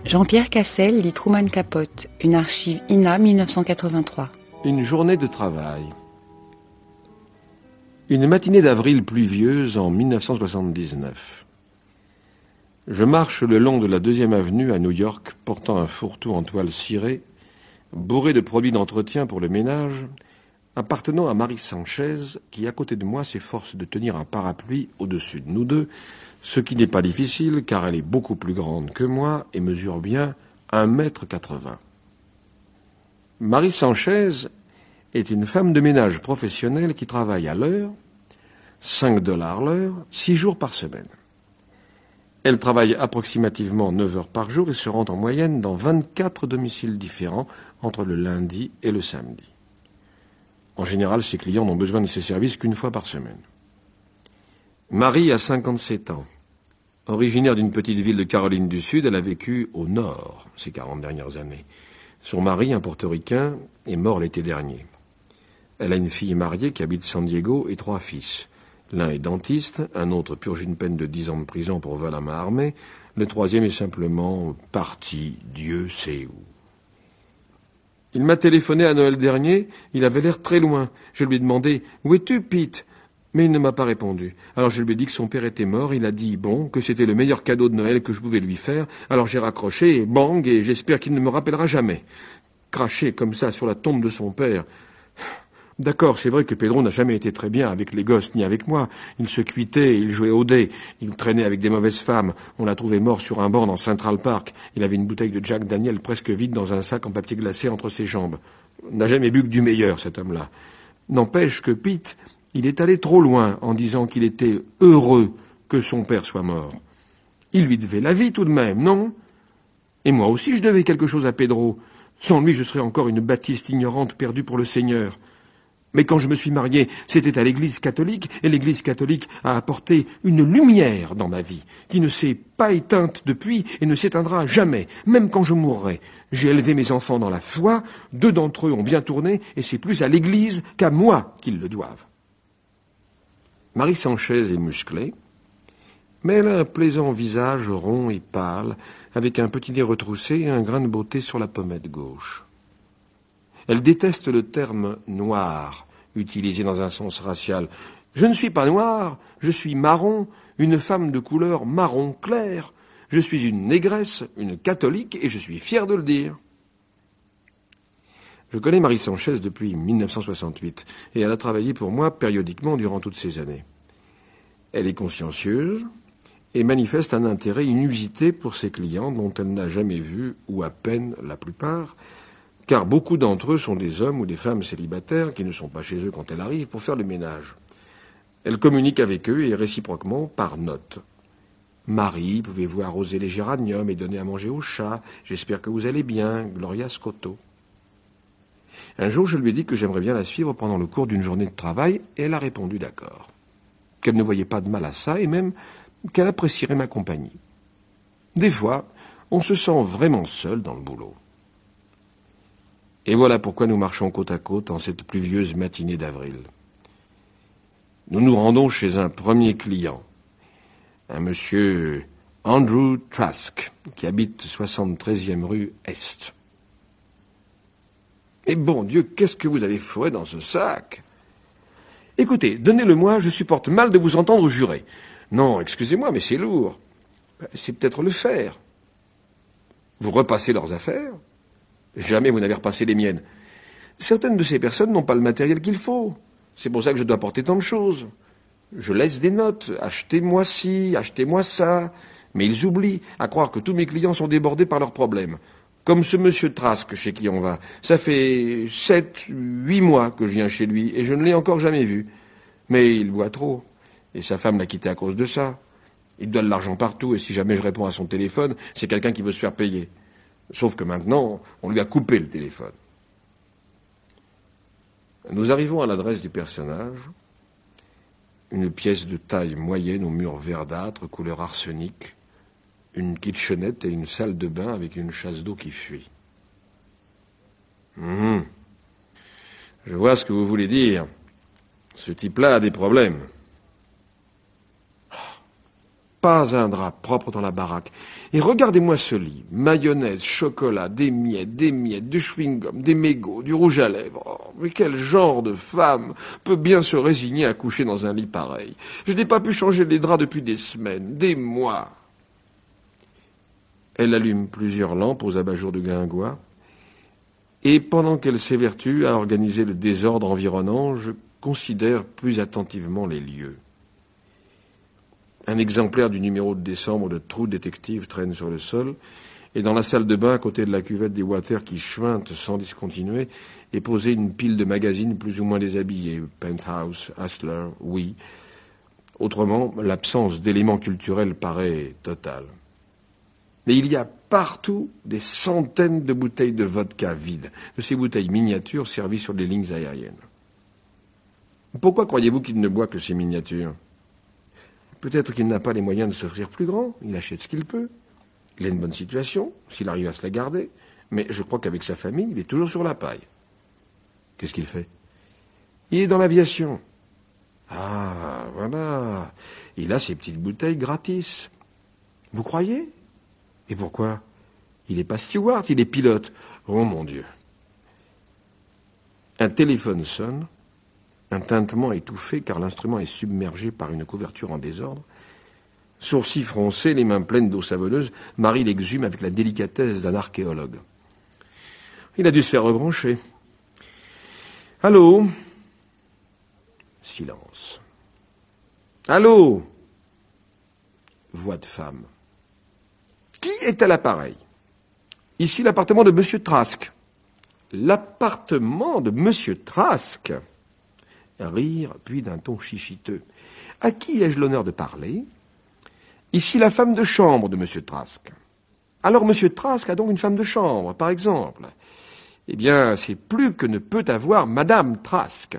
Jean-Pierre Cassel lit Truman Capote, une archive INA 1983. Une journée de travail. Une matinée d'avril pluvieuse en 1979. Je marche le long de la 2e avenue à New York, portant un fourre-tout en toile cirée, bourré de produits d'entretien pour le ménage, appartenant à Marie Sanchez, qui à côté de moi s'efforce de tenir un parapluie au-dessus de nous deux, ce qui n'est pas difficile car elle est beaucoup plus grande que moi et mesure bien 1,80 m. Marie Sanchez est une femme de ménage professionnelle qui travaille à l'heure, 5 $ l'heure, 6 jours par semaine. Elle travaille approximativement 9 heures par jour et se rend en moyenne dans 24 domiciles différents entre le lundi et le samedi. En général, ses clients n'ont besoin de ses services qu'une fois par semaine. Marie a 57 ans. Originaire d'une petite ville de Caroline du Sud, elle a vécu au nord ces 40 dernières années. Son mari, un portoricain, est mort l'été dernier. Elle a une fille mariée qui habite San Diego et 3 fils. L'un est dentiste, un autre purge une peine de 10 ans de prison pour vol à main armée, le 3e est simplement parti, Dieu sait où. Il m'a téléphoné à Noël dernier, il avait l'air très loin. Je lui ai demandé « Où es-tu, Pete ?» Mais il ne m'a pas répondu. Alors je lui ai dit que son père était mort, il a dit bon, que c'était le meilleur cadeau de Noël que je pouvais lui faire, alors j'ai raccroché et bang, et j'espère qu'il ne me rappellera jamais. Cracher comme ça sur la tombe de son père. D'accord, c'est vrai que Pedro n'a jamais été très bien avec les gosses ni avec moi. Il se cuitait, il jouait au dé, il traînait avec des mauvaises femmes. On l'a trouvé mort sur un banc dans Central Park. Il avait une bouteille de Jack Daniel presque vide dans un sac en papier glacé entre ses jambes. N'a jamais bu que du meilleur, cet homme-là. N'empêche que Pete, il est allé trop loin en disant qu'il était heureux que son père soit mort. Il lui devait la vie tout de même, non? Et moi aussi je devais quelque chose à Pedro. Sans lui, je serais encore une baptiste ignorante perdue pour le Seigneur. Mais quand je me suis marié, c'était à l'Église catholique, et l'Église catholique a apporté une lumière dans ma vie, qui ne s'est pas éteinte depuis et ne s'éteindra jamais, même quand je mourrai. J'ai élevé mes enfants dans la foi, 2 d'entre eux ont bien tourné, et c'est plus à l'Église qu'à moi qu'ils le doivent. Marie Sanchez est musclée, mais elle a un plaisant visage rond et pâle, avec un petit nez retroussé et un grain de beauté sur la pommette gauche. Elle déteste le terme « noir », utilisé dans un sens racial. Je ne suis pas noire, je suis marron, une femme de couleur marron clair. Je suis une négresse, une catholique, et je suis fier de le dire. Je connais Marie Sanchez depuis 1968, et elle a travaillé pour moi périodiquement durant toutes ces années. Elle est consciencieuse et manifeste un intérêt inusité pour ses clients dont elle n'a jamais vu, ou à peine la plupart, car beaucoup d'entre eux sont des hommes ou des femmes célibataires qui ne sont pas chez eux quand elle arrive pour faire le ménage. Elle communique avec eux et réciproquement par notes. « Marie, pouvez-vous arroser les géraniums et donner à manger aux chats? J'espère que vous allez bien, Gloria Scotto. » Un jour, je lui ai dit que j'aimerais bien la suivre pendant le cours d'une journée de travail et elle a répondu d'accord. Qu'elle ne voyait pas de mal à ça et même qu'elle apprécierait ma compagnie. Des fois, on se sent vraiment seul dans le boulot. Et voilà pourquoi nous marchons côte à côte en cette pluvieuse matinée d'avril. Nous nous rendons chez un premier client, un monsieur Andrew Trask, qui habite 73e rue Est. Et bon Dieu, qu'est-ce que vous avez fourré dans ce sac? Écoutez, donnez-le-moi, je supporte mal de vous entendre jurer. Non, excusez-moi, mais c'est lourd. C'est peut-être le fer. Vous repassez leurs affaires? Jamais vous n'avez repassé les miennes. Certaines de ces personnes n'ont pas le matériel qu'il faut. C'est pour ça que je dois porter tant de choses. Je laisse des notes. Achetez-moi ci, achetez-moi ça. Mais ils oublient, à croire que tous mes clients sont débordés par leurs problèmes. Comme ce monsieur Trask chez qui on va. Ça fait 7, 8 mois que je viens chez lui et je ne l'ai encore jamais vu. Mais il boit trop. Et sa femme l'a quitté à cause de ça. Il donne de l'argent partout et si jamais je réponds à son téléphone, c'est quelqu'un qui veut se faire payer. Sauf que maintenant, on lui a coupé le téléphone. Nous arrivons à l'adresse du personnage. Une pièce de taille moyenne aux murs verdâtres, couleur arsenic. Une kitchenette et une salle de bain avec une chasse d'eau qui fuit. Je vois ce que vous voulez dire. Ce type-là a des problèmes. Pas un drap propre dans la baraque. Et regardez-moi ce lit. Mayonnaise, chocolat, des miettes, du chewing-gum, des mégots, du rouge à lèvres. Oh, mais quel genre de femme peut bien se résigner à coucher dans un lit pareil? Je n'ai pas pu changer les draps depuis des semaines, des mois. Elle allume plusieurs lampes aux abat-jours de guingois. Et pendant qu'elle s'évertue à organiser le désordre environnant, je considère plus attentivement les lieux. Un exemplaire du numéro de décembre de True Detective traîne sur le sol, et dans la salle de bain, à côté de la cuvette des Water qui chuintent sans discontinuer, est posée une pile de magazines plus ou moins déshabillés. Penthouse, Hustler, Oui. Autrement, l'absence d'éléments culturels paraît totale. Mais il y a partout des centaines de bouteilles de vodka vides, de ces bouteilles miniatures servies sur les lignes aériennes. Pourquoi croyez-vous qu'il ne boit que ces miniatures? Peut-être qu'il n'a pas les moyens de s'offrir plus grand, il achète ce qu'il peut. Il a une bonne situation, s'il arrive à se la garder, mais je crois qu'avec sa famille, il est toujours sur la paille. Qu'est-ce qu'il fait? Il est dans l'aviation. Ah, voilà, il a ses petites bouteilles gratis. Vous croyez? Et pourquoi? Il n'est pas steward, il est pilote. Oh mon Dieu. Un téléphone sonne. Un tintement étouffé car l'instrument est submergé par une couverture en désordre. Sourcils froncés, les mains pleines d'eau savonneuse, Marie l'exhume avec la délicatesse d'un archéologue. Il a dû se faire rebrancher. Allô? Silence. Allô? Voix de femme. Qui est à l'appareil? Ici l'appartement de Monsieur Trask. L'appartement de Monsieur Trask? Rire, puis d'un ton chichiteux. À qui ai-je l'honneur de parler? Ici la femme de chambre de Monsieur Trask. Alors Monsieur Trask a donc une femme de chambre, par exemple. Eh bien, c'est plus que ne peut avoir Madame Trask.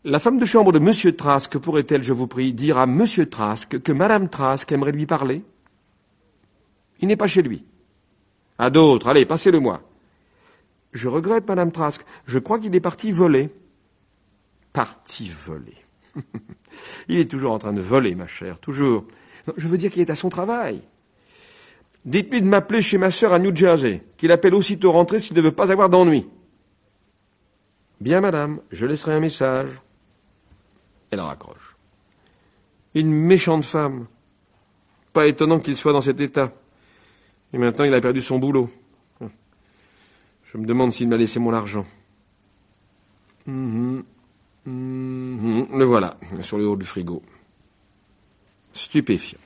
La femme de chambre de Monsieur Trask pourrait-elle, je vous prie, dire à Monsieur Trask que Madame Trask aimerait lui parler? Il n'est pas chez lui. À d'autres, allez, passez-le-moi. Je regrette, Madame Trask, je crois qu'il est parti voler. Parti voler. Il est toujours en train de voler, ma chère, toujours. Non, je veux dire qu'il est à son travail. Dites-lui de m'appeler chez ma sœur à New Jersey, qu'il appelle aussitôt rentré s'il ne veut pas avoir d'ennui. Bien, madame, je laisserai un message. Elle raccroche. Une méchante femme. Pas étonnant qu'il soit dans cet état. Et maintenant, il a perdu son boulot. Je me demande s'il m'a laissé mon argent. Le voilà, sur le haut du frigo. Stupéfiant.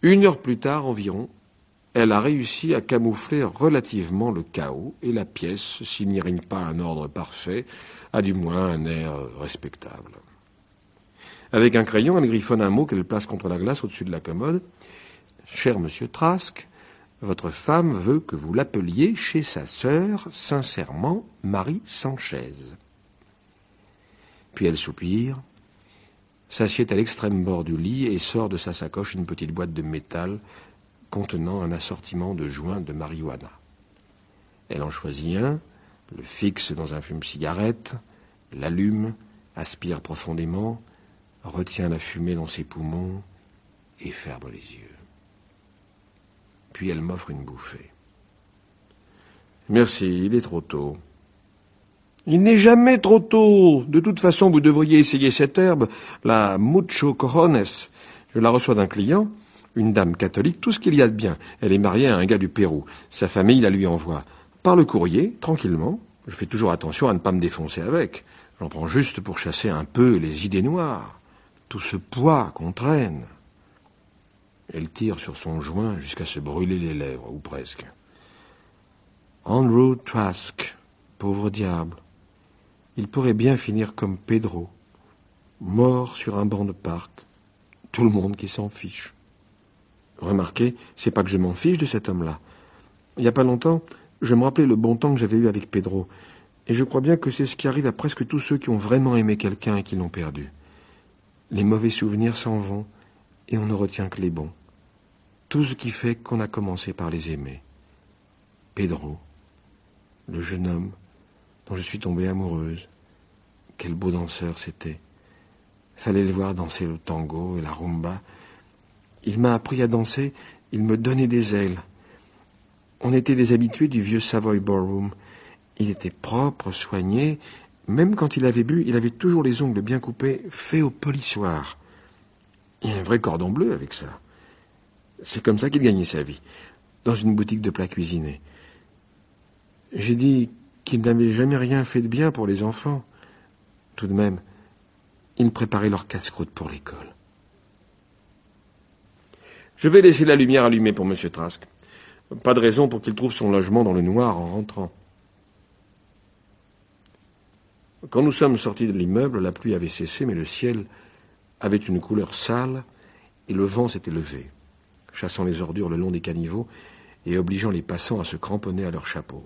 1 heure plus tard environ, elle a réussi à camoufler relativement le chaos et la pièce, s'il n'y règne pas un ordre parfait, a du moins un air respectable. Avec un crayon, elle griffonne un mot qu'elle place contre la glace au-dessus de la commode. « Cher Monsieur Trask, votre femme veut que vous l'appeliez chez sa sœur, sincèrement, Marie Sanchez. » Puis elle soupire, s'assied à l'extrême bord du lit et sort de sa sacoche une petite boîte de métal contenant un assortiment de joints de marijuana. Elle en choisit un, le fixe dans un fume-cigarette, l'allume, aspire profondément, retient la fumée dans ses poumons et ferme les yeux. Puis elle m'offre une bouffée. Merci, il est trop tôt. Il n'est jamais trop tôt. De toute façon, vous devriez essayer cette herbe, la Mucho Cojones. Je la reçois d'un client, une dame catholique, tout ce qu'il y a de bien. Elle est mariée à un gars du Pérou. Sa famille la lui envoie. Par le courrier, tranquillement. Je fais toujours attention à ne pas me défoncer avec. J'en prends juste pour chasser un peu les idées noires. Tout ce poids qu'on traîne. Elle tire sur son joint jusqu'à se brûler les lèvres, ou presque. Andrew Trask, pauvre diable. Il pourrait bien finir comme Pedro, mort sur un banc de parc. Tout le monde qui s'en fiche. Remarquez, c'est pas que je m'en fiche de cet homme-là. Il y a pas longtemps, je me rappelais le bon temps que j'avais eu avec Pedro. Et je crois bien que c'est ce qui arrive à presque tous ceux qui ont vraiment aimé quelqu'un et qui l'ont perdu. Les mauvais souvenirs s'en vont et on ne retient que les bons. Tout ce qui fait qu'on a commencé par les aimer. Pedro, le jeune homme dont je suis tombée amoureuse. Quel beau danseur c'était. Fallait le voir danser le tango et la rumba. Il m'a appris à danser, il me donnait des ailes. On était des habitués du vieux Savoy Ballroom. Il était propre, soigné. Même quand il avait bu, il avait toujours les ongles bien coupés, faits au polissoir. Il y a un vrai cordon bleu avec ça. C'est comme ça qu'il gagnait sa vie, dans une boutique de plats cuisinés. J'ai dit qu'il n'avait jamais rien fait de bien pour les enfants. Tout de même, il préparait leur casse-croûte pour l'école. Je vais laisser la lumière allumée pour M. Trask. Pas de raison pour qu'il trouve son logement dans le noir en rentrant. Quand nous sommes sortis de l'immeuble, la pluie avait cessé, mais le ciel avait une couleur sale et le vent s'était levé, chassant les ordures le long des caniveaux et obligeant les passants à se cramponner à leurs chapeaux.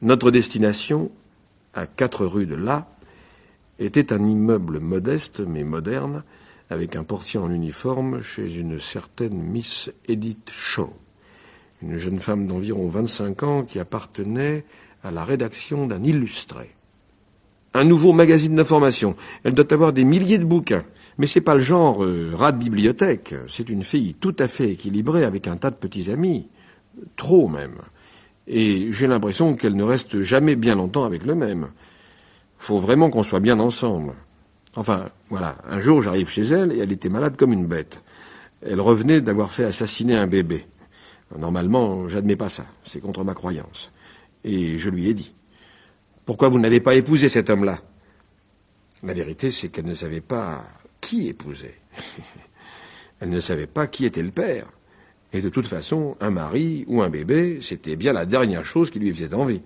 Notre destination, à 4 rues de là, était un immeuble modeste mais moderne, avec un portier en uniforme chez une certaine Miss Edith Shaw, une jeune femme d'environ 25 ans qui appartenait à la rédaction d'un illustré. Un nouveau magazine d'information. Elle doit avoir des milliers de bouquins. Mais c'est pas le genre rat de bibliothèque. C'est une fille tout à fait équilibrée avec un tas de petits amis. Trop même. Et j'ai l'impression qu'elle ne reste jamais bien longtemps avec le même. Faut vraiment qu'on soit bien ensemble. Enfin, voilà. Un jour, j'arrive chez elle et elle était malade comme une bête. Elle revenait d'avoir fait assassiner un bébé. Normalement, j'admets pas ça. C'est contre ma croyance. Et je lui ai dit. Pourquoi vous n'avez pas épousé cet homme-là? La vérité, c'est qu'elle ne savait pas qui épouser. Elle ne savait pas qui était le père. Et de toute façon, un mari ou un bébé, c'était bien la dernière chose qui lui faisait envie.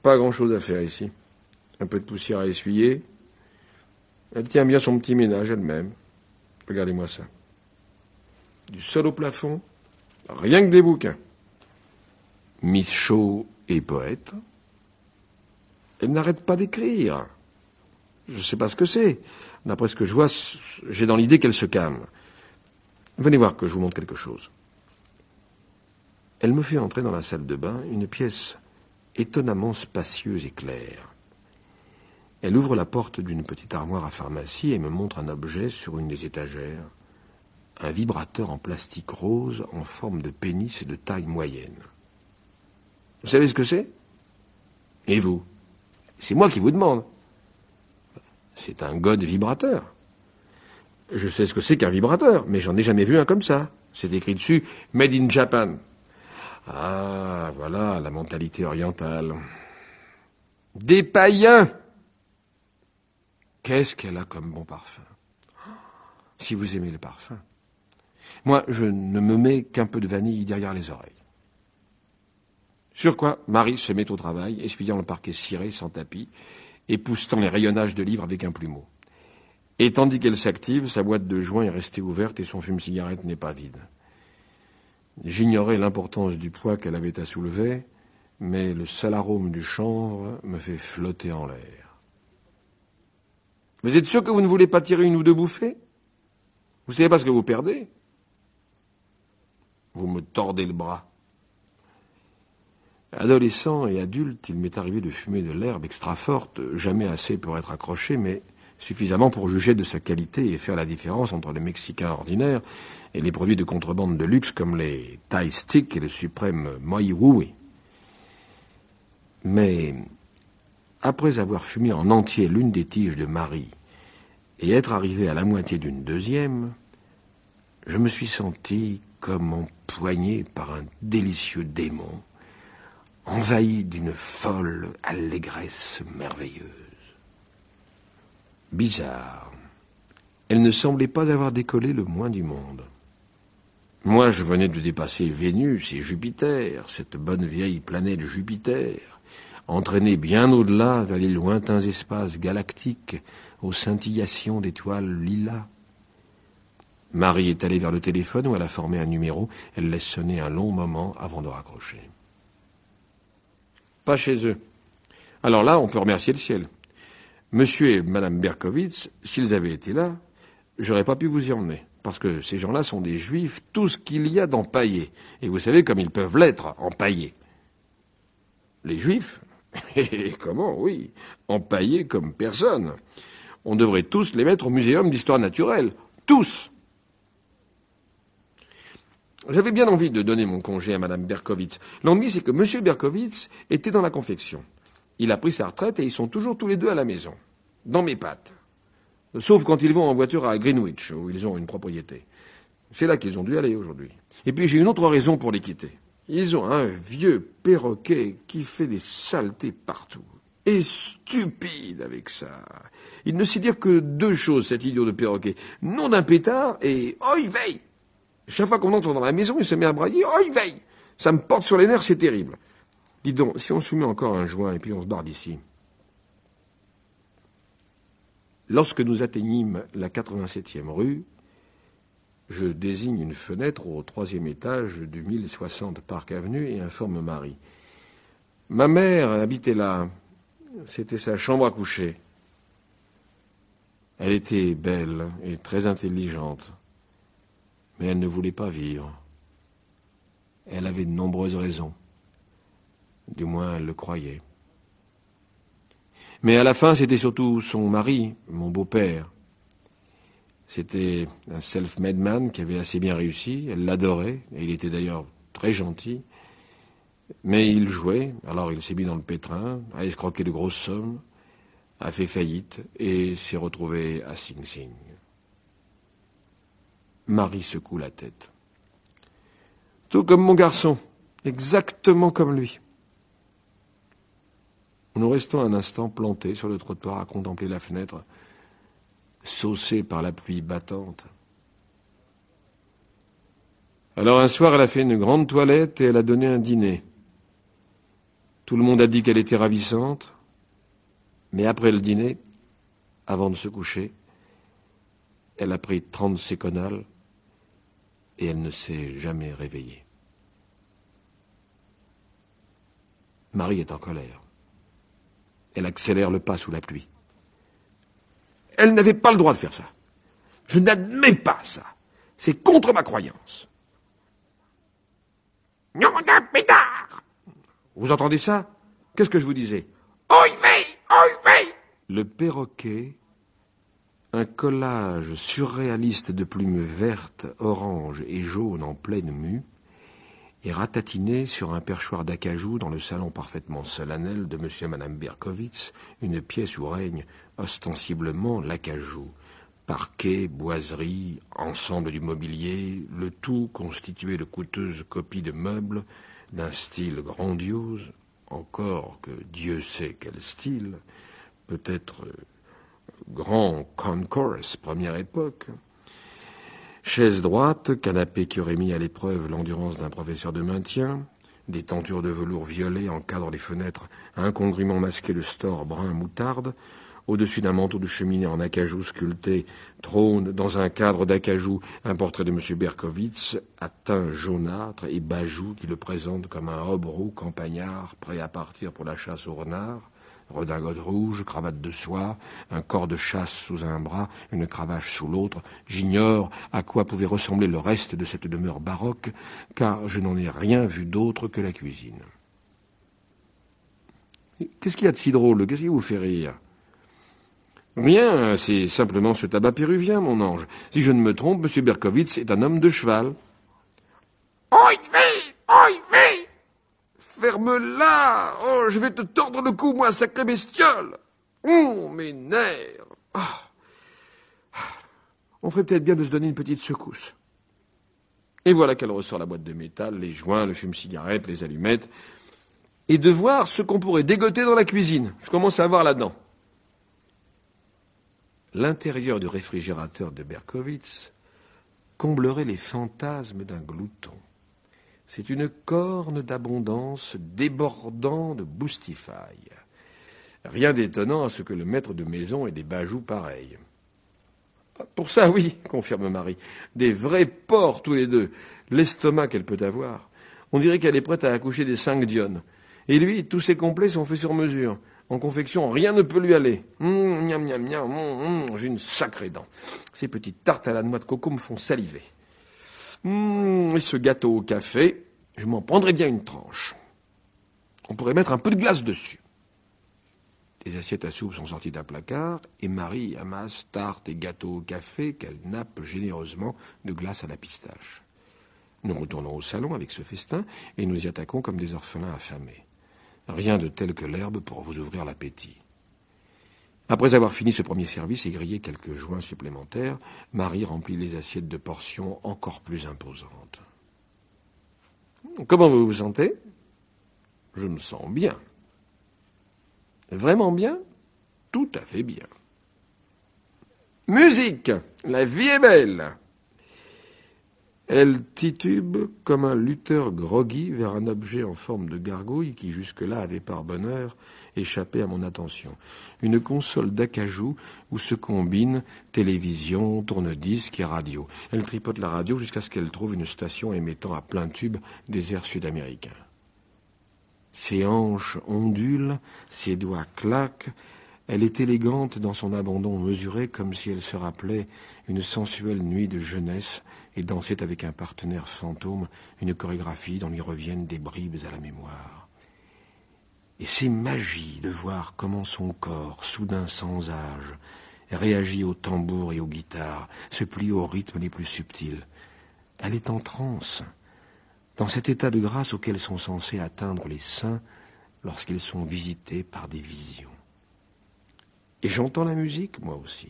Pas grand-chose à faire ici. Un peu de poussière à essuyer. Elle tient bien son petit ménage elle-même. Regardez-moi ça. Du sol au plafond, rien que des bouquins. Miss Shaw est poète. Elle n'arrête pas d'écrire. Je ne sais pas ce que c'est. D'après ce que je vois, j'ai dans l'idée qu'elle se calme. Venez voir que je vous montre quelque chose. Elle me fait entrer dans la salle de bain, une pièce étonnamment spacieuse et claire. Elle ouvre la porte d'une petite armoire à pharmacie et me montre un objet sur une des étagères. Un vibrateur en plastique rose en forme de pénis de taille moyenne. Vous savez ce que c'est? Et vous? C'est moi qui vous demande. C'est un god vibrateur. Je sais ce que c'est qu'un vibrateur, mais j'en ai jamais vu un comme ça. C'est écrit dessus « Made in Japan ». Ah, voilà la mentalité orientale. Des païens! Qu'est-ce qu'elle a comme bon parfum? Si vous aimez le parfum. Moi, je ne me mets qu'un peu de vanille derrière les oreilles. Sur quoi, Marie se met au travail, essuyant le parquet ciré sans tapis, époussetant les rayonnages de livres avec un plumeau. Et tandis qu'elle s'active, sa boîte de joint est restée ouverte et son fume-cigarette n'est pas vide. J'ignorais l'importance du poids qu'elle avait à soulever, mais le sale arôme du chanvre me fait flotter en l'air. Vous êtes sûr que vous ne voulez pas tirer une ou deux bouffées? Vous savez pas ce que vous perdez? Vous me tordez le bras. Adolescent et adulte, il m'est arrivé de fumer de l'herbe extra forte, jamais assez pour être accroché, mais suffisamment pour juger de sa qualité et faire la différence entre les Mexicains ordinaires et les produits de contrebande de luxe comme les Thai Sticks et le suprême Moi Wui. Mais après avoir fumé en entier l'une des tiges de Marie et être arrivé à la moitié d'une deuxième, je me suis senti comme empoigné par un délicieux démon, envahi d'une folle allégresse merveilleuse. Bizarre. Elle ne semblait pas avoir décollé le moins du monde. Moi, je venais de dépasser Vénus et Jupiter, cette bonne vieille planète Jupiter, entraînée bien au-delà vers les lointains espaces galactiques aux scintillations d'étoiles lilas. Marie est allée vers le téléphone où elle a formé un numéro. Elle laisse sonner un long moment avant de raccrocher. Pas chez eux. Alors là, on peut remercier le ciel. Monsieur et Madame Berkowitz, s'ils avaient été là, j'aurais pas pu vous y emmener. Parce que ces gens-là sont des juifs, tout ce qu'il y a d'empaillés. Et vous savez comme ils peuvent l'être, empaillés. Les juifs? Comment, oui, empaillés comme personne. On devrait tous les mettre au muséum d'histoire naturelle. Tous. J'avais bien envie de donner mon congé à Madame Berkowitz. L'ennui, c'est que Monsieur Berkowitz était dans la confection. Il a pris sa retraite et ils sont toujours tous les deux à la maison, dans mes pattes. Sauf quand ils vont en voiture à Greenwich, où ils ont une propriété. C'est là qu'ils ont dû aller aujourd'hui. Et puis j'ai une autre raison pour les quitter. Ils ont un vieux perroquet qui fait des saletés partout. Et stupide avec ça. Il ne sait dire que deux choses, cet idiot de perroquet. Nom d'un pétard et « Oh, il veille !» Chaque fois qu'on entre dans la maison, il se met à brailler « Oh, il veille !» Ça me porte sur les nerfs, c'est terrible. Dis donc, si on se met encore un joint et puis on se barre d'ici. Lorsque nous atteignîmes la 87e rue, je désigne une fenêtre au 3e étage du 1060 Park Avenue et informe Marie. Ma mère habitait là. C'était sa chambre à coucher. Elle était belle et très intelligente, mais elle ne voulait pas vivre. Elle avait de nombreuses raisons. Du moins, elle le croyait. Mais à la fin, c'était surtout son mari, mon beau-père. C'était un self-made man qui avait assez bien réussi. Elle l'adorait, et il était d'ailleurs très gentil. Mais il jouait, alors il s'est mis dans le pétrin, a escroqué de grosses sommes, a fait faillite et s'est retrouvé à Sing Sing. Marie secoue la tête. Tout comme mon garçon, exactement comme lui. Nous restons un instant plantés sur le trottoir à contempler la fenêtre, saucée par la pluie battante. Alors un soir, elle a fait une grande toilette et elle a donné un dîner. Tout le monde a dit qu'elle était ravissante, mais après le dîner, avant de se coucher, elle a pris 30 séconales et elle ne s'est jamais réveillée. Marie est en colère. Elle accélère le pas sous la pluie. Elle n'avait pas le droit de faire ça. Je n'admets pas ça. C'est contre ma croyance. Nom d'un pétard! Vous entendez ça? Qu'est-ce que je vous disais? Oi vey! Oi vey! Le perroquet, un collage surréaliste de plumes vertes, oranges et jaunes en pleine mue, est ratatiné sur un perchoir d'acajou dans le salon parfaitement solennel de monsieur et madame Berkowitz, une pièce où règne ostensiblement l'acajou. Parquet, boiserie, ensemble du mobilier, le tout constitué de coûteuses copies de meubles d'un style grandiose, encore que Dieu sait quel style, peut-être grand concourse, première époque. Chaise droite, canapé qui aurait mis à l'épreuve l'endurance d'un professeur de maintien, des tentures de velours violet encadrent les fenêtres incongrument masquées de stores brun moutarde. Au-dessus d'un manteau de cheminée en acajou sculpté trône, dans un cadre d'acajou, un portrait de M. Berkowitz, à teint jaunâtre et bajou qui le présente comme un hobereau campagnard prêt à partir pour la chasse au renard. Redingote rouge, cravate de soie, un corps de chasse sous un bras, une cravache sous l'autre. J'ignore à quoi pouvait ressembler le reste de cette demeure baroque, car je n'en ai rien vu d'autre que la cuisine. Qu'est-ce qu'il y a de si drôle? Qu'est-ce qui vous fait rire? Rien, c'est simplement ce tabac péruvien, mon ange. Si je ne me trompe, M. Berkowitz est un homme de cheval. Oi vey! Oi vey! Ferme-la! Oh, je vais te tordre le cou, moi, sacré bestiole! Oh, mes nerfs! Oh. On ferait peut-être bien de se donner une petite secousse. Et voilà qu'elle ressort la boîte de métal, les joints, le fume-cigarette, les allumettes, et de voir ce qu'on pourrait dégoter dans la cuisine. Je commence à voir là-dedans. L'intérieur du réfrigérateur de Berkowitz comblerait les fantasmes d'un glouton. C'est une corne d'abondance débordant de boustifailles. Rien d'étonnant à ce que le maître de maison ait des bajoux pareils. Pour ça, oui, confirme Marie. Des vrais porcs tous les deux. L'estomac qu'elle peut avoir. On dirait qu'elle est prête à accoucher des 5 dionnes. Et lui, tous ses complets sont faits sur mesure. En confection, rien ne peut lui aller. Miam, miam, miam, j'ai une sacrée dent. Ces petites tartes à la noix de coco me font saliver. Et ce gâteau au café, je m'en prendrais bien une tranche. On pourrait mettre un peu de glace dessus. Les assiettes à soupe sont sorties d'un placard et Marie amasse tartes et gâteaux au café qu'elle nappe généreusement de glace à la pistache. Nous retournons au salon avec ce festin et nous y attaquons comme des orphelins affamés. Rien de tel que l'herbe pour vous ouvrir l'appétit. Après avoir fini ce premier service et grillé quelques joints supplémentaires, Marie remplit les assiettes de portions encore plus imposantes. « Comment vous vous sentez ?»« Je me sens bien. »« Vraiment bien ? » ?»« Tout à fait bien. »« Musique ! La vie est belle !» Elle titube comme un lutteur groggy vers un objet en forme de gargouille qui jusque-là avait par bonheur échappé à mon attention. Une console d'acajou où se combinent télévision, tourne-disque et radio. Elle tripote la radio jusqu'à ce qu'elle trouve une station émettant à plein tube des airs sud-américains. Ses hanches ondulent, ses doigts claquent. Elle est élégante dans son abandon mesuré comme si elle se rappelait une sensuelle nuit de jeunesse et dansait avec un partenaire fantôme une chorégraphie dont lui reviennent des bribes à la mémoire. Et c'est magie de voir comment son corps, soudain sans âge, réagit au tambour et aux guitares, se plie aux rythmes les plus subtils. Elle est en transe, dans cet état de grâce auquel sont censés atteindre les saints lorsqu'ils sont visités par des visions. Et j'entends la musique, moi aussi.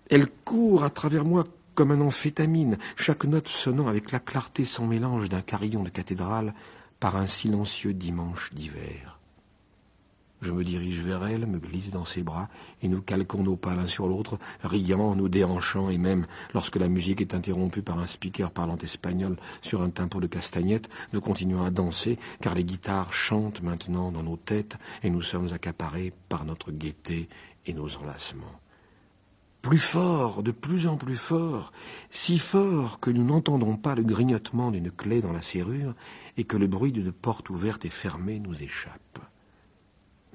Elle court à travers moi comme un amphétamine, chaque note sonnant avec la clarté sans mélange d'un carillon de cathédrale par un silencieux dimanche d'hiver. Je me dirige vers elle, me glisse dans ses bras, et nous calquons nos pas l'un sur l'autre, riant, nous déhanchant, et même, lorsque la musique est interrompue par un speaker parlant espagnol sur un timbre de castagnette, nous continuons à danser, car les guitares chantent maintenant dans nos têtes, et nous sommes accaparés par notre gaieté et nos enlacements. Plus fort, de plus en plus fort, si fort que nous n'entendons pas le grignotement d'une clé dans la serrure et que le bruit d'une porte ouverte et fermée nous échappe.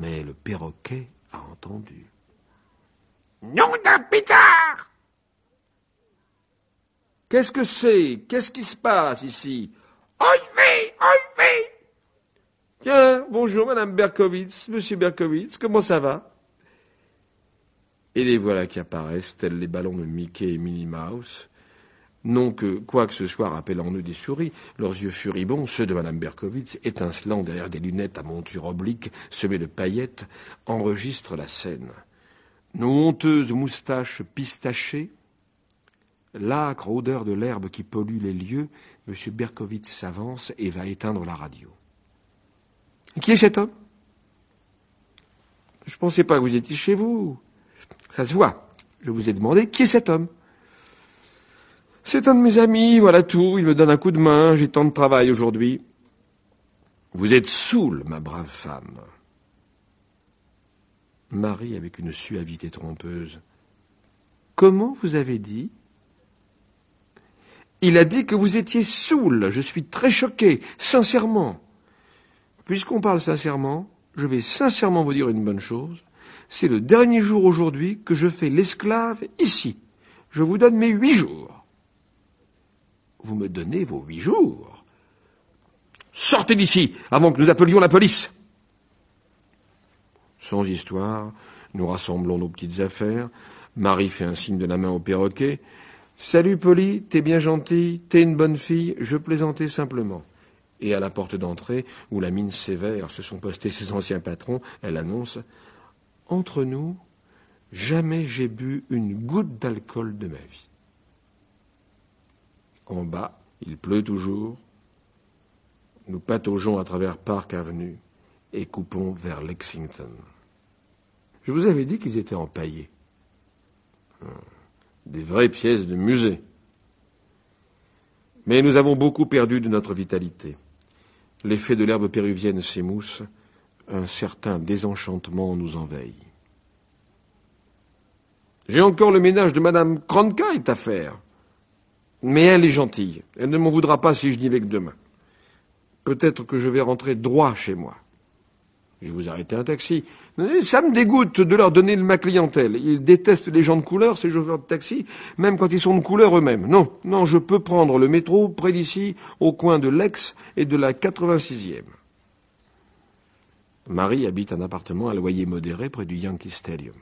Mais le perroquet a entendu. « Nom d'un pétard ! Qu'est-ce que c'est ? Qu'est-ce qui se passe ici ? Oi, Tiens, bonjour, Madame Berkowitz, Monsieur Berkowitz, comment ça va ? Et les voilà qui apparaissent, tels les ballons de Mickey et Minnie Mouse. Non que, quoi que ce soit rappelant en eux des souris, leurs yeux furibonds, ceux de Madame Berkowitz, étincelant derrière des lunettes à monture oblique, semées de paillettes, enregistrent la scène. Nos honteuses moustaches pistachées, l'âcre odeur de l'herbe qui pollue les lieux, M. Berkowitz s'avance et va éteindre la radio. « Qui est cet homme ? Je ne pensais pas que vous étiez chez vous. Ça se voit. Je vous ai demandé qui est cet homme. C'est un de mes amis, voilà tout. Il me donne un coup de main. J'ai tant de travail aujourd'hui. Vous êtes saoule, ma brave femme. Marie, avec une suavité trompeuse. Comment vous avez dit ? Il a dit que vous étiez saoule. Je suis très choqué, sincèrement. Puisqu'on parle sincèrement, je vais sincèrement vous dire une bonne chose. C'est le dernier jour aujourd'hui que je fais l'esclave ici. Je vous donne mes 8 jours. Vous me donnez vos 8 jours. Sortez d'ici, avant que nous appelions la police. Sans histoire, nous rassemblons nos petites affaires. Marie fait un signe de la main au perroquet. Salut Polly, t'es bien gentille, t'es une bonne fille, je plaisantais simplement. Et à la porte d'entrée, où la mine sévère se sont postés ses anciens patrons, elle annonce « Entre nous, jamais j'ai bu une goutte d'alcool de ma vie. » En bas, il pleut toujours. Nous pataugeons à travers Park Avenue et coupons vers Lexington. Je vous avais dit qu'ils étaient empaillés. Des vraies pièces de musée. Mais nous avons beaucoup perdu de notre vitalité. L'effet de l'herbe péruvienne s'émousse, un certain désenchantement nous envahit. J'ai encore le ménage de Madame Cronkite à faire. Mais elle est gentille. Elle ne m'en voudra pas si je n'y vais que demain. Peut-être que je vais rentrer droit chez moi. Je vais vous arrêter un taxi. Ça me dégoûte de leur donner ma clientèle. Ils détestent les gens de couleur, ces chauffeurs de taxi, même quand ils sont de couleur eux-mêmes. Non, je peux prendre le métro près d'ici, au coin de l'Ex et de la 86e. Marie habite un appartement à loyer modéré près du Yankee Stadium.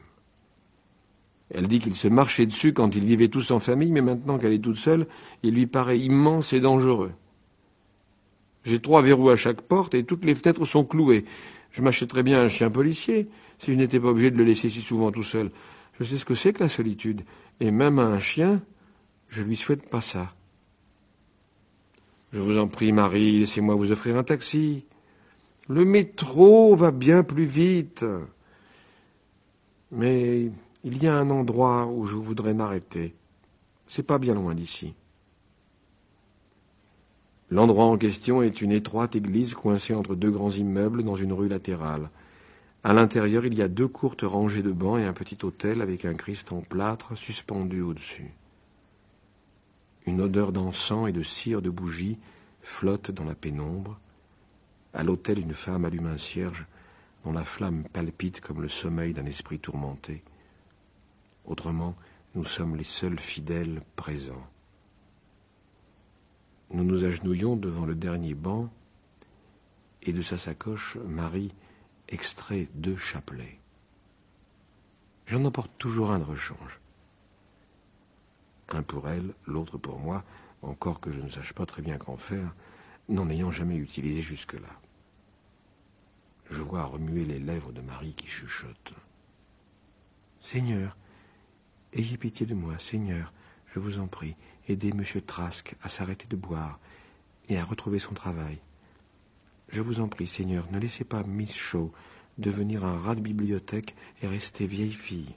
Elle dit qu'il se marchait dessus quand ils vivaient tous en famille, mais maintenant qu'elle est toute seule, il lui paraît immense et dangereux. J'ai 3 verrous à chaque porte et toutes les fenêtres sont clouées. Je m'achèterais bien un chien policier si je n'étais pas obligé de le laisser si souvent tout seul. Je sais ce que c'est que la solitude. Et même à un chien, je lui souhaite pas ça. Je vous en prie, Marie, laissez-moi vous offrir un taxi. Le métro va bien plus vite. Mais il y a un endroit où je voudrais m'arrêter. C'est pas bien loin d'ici. L'endroit en question est une étroite église coincée entre 2 grands immeubles dans une rue latérale. À l'intérieur, il y a 2 courtes rangées de bancs et un petit autel avec un Christ en plâtre suspendu au-dessus. Une odeur d'encens et de cire de bougie flotte dans la pénombre. À l'autel, une femme allume un cierge dont la flamme palpite comme le sommeil d'un esprit tourmenté. Autrement, nous sommes les seuls fidèles présents. Nous nous agenouillons devant le dernier banc et de sa sacoche, Marie extrait 2 chapelets. J'en emporte toujours un de rechange. Un pour elle, l'autre pour moi, encore que je ne sache pas très bien qu'en faire, n'en ayant jamais utilisé jusque-là. Je vois remuer les lèvres de Marie qui chuchote. « Seigneur, ayez pitié de moi, Seigneur, je vous en prie, aidez M. Trask à s'arrêter de boire et à retrouver son travail. Je vous en prie, Seigneur, ne laissez pas Miss Shaw devenir un rat de bibliothèque et rester vieille fille.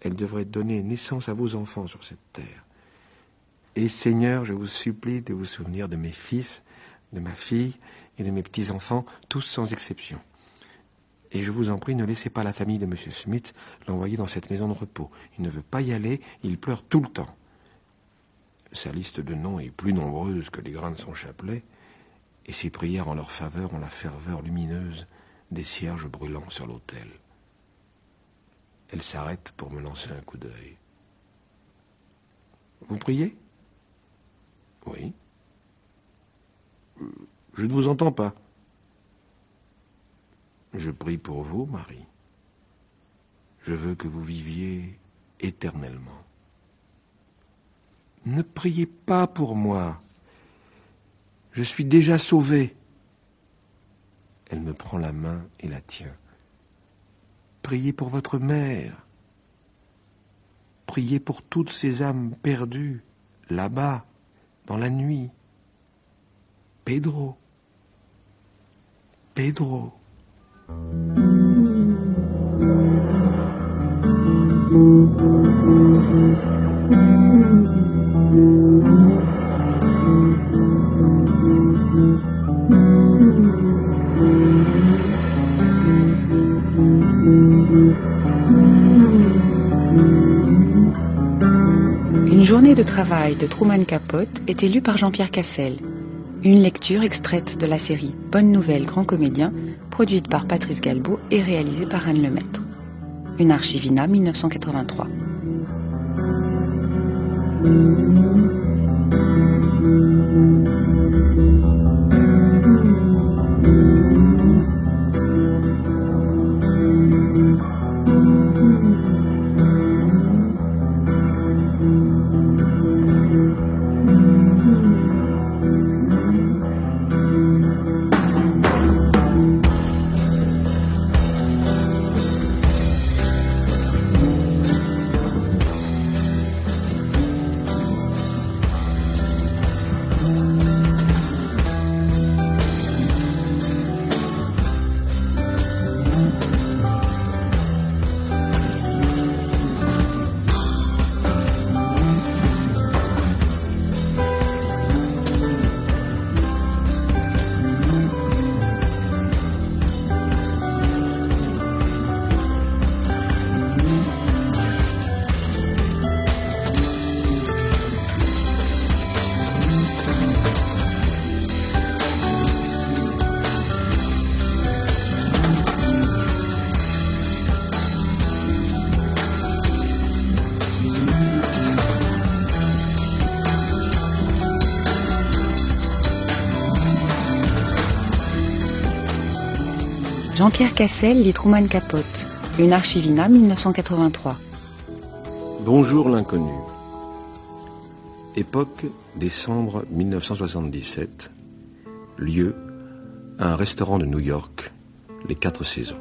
Elle devrait donner naissance à vos enfants sur cette terre. Et Seigneur, je vous supplie de vous souvenir de mes fils, de ma fille et de mes petits-enfants, tous sans exception. Et je vous en prie, ne laissez pas la famille de M. Smith l'envoyer dans cette maison de repos. Il ne veut pas y aller, il pleure tout le temps. » Sa liste de noms est plus nombreuse que les grains de son chapelet, et ses prières en leur faveur ont la ferveur lumineuse des cierges brûlants sur l'autel. Elle s'arrête pour me lancer un coup d'œil. « Vous priez ? » ?»« Oui. »« Je ne vous entends pas. »« Je prie pour vous, Marie. Je veux que vous viviez éternellement. » « Ne priez pas pour moi. Je suis déjà sauvée. » Elle me prend la main et la tient. « Priez pour votre mère. Priez pour toutes ces âmes perdues, là-bas, dans la nuit. Pedro. Pedro. » Une journée de travail de Truman Capote est élue par Jean-Pierre Cassel. Une lecture extraite de la série Bonne Nouvelle, Grand Comédien, produite par Patrice Galbaud et réalisée par Anne Lemaître. Une archive INA 1983. Jean-Pierre Cassel lit Truman Capote, une archivina 1983. Bonjour l'inconnu. Époque, décembre 1977. Lieu, un restaurant de New York, les 4 saisons.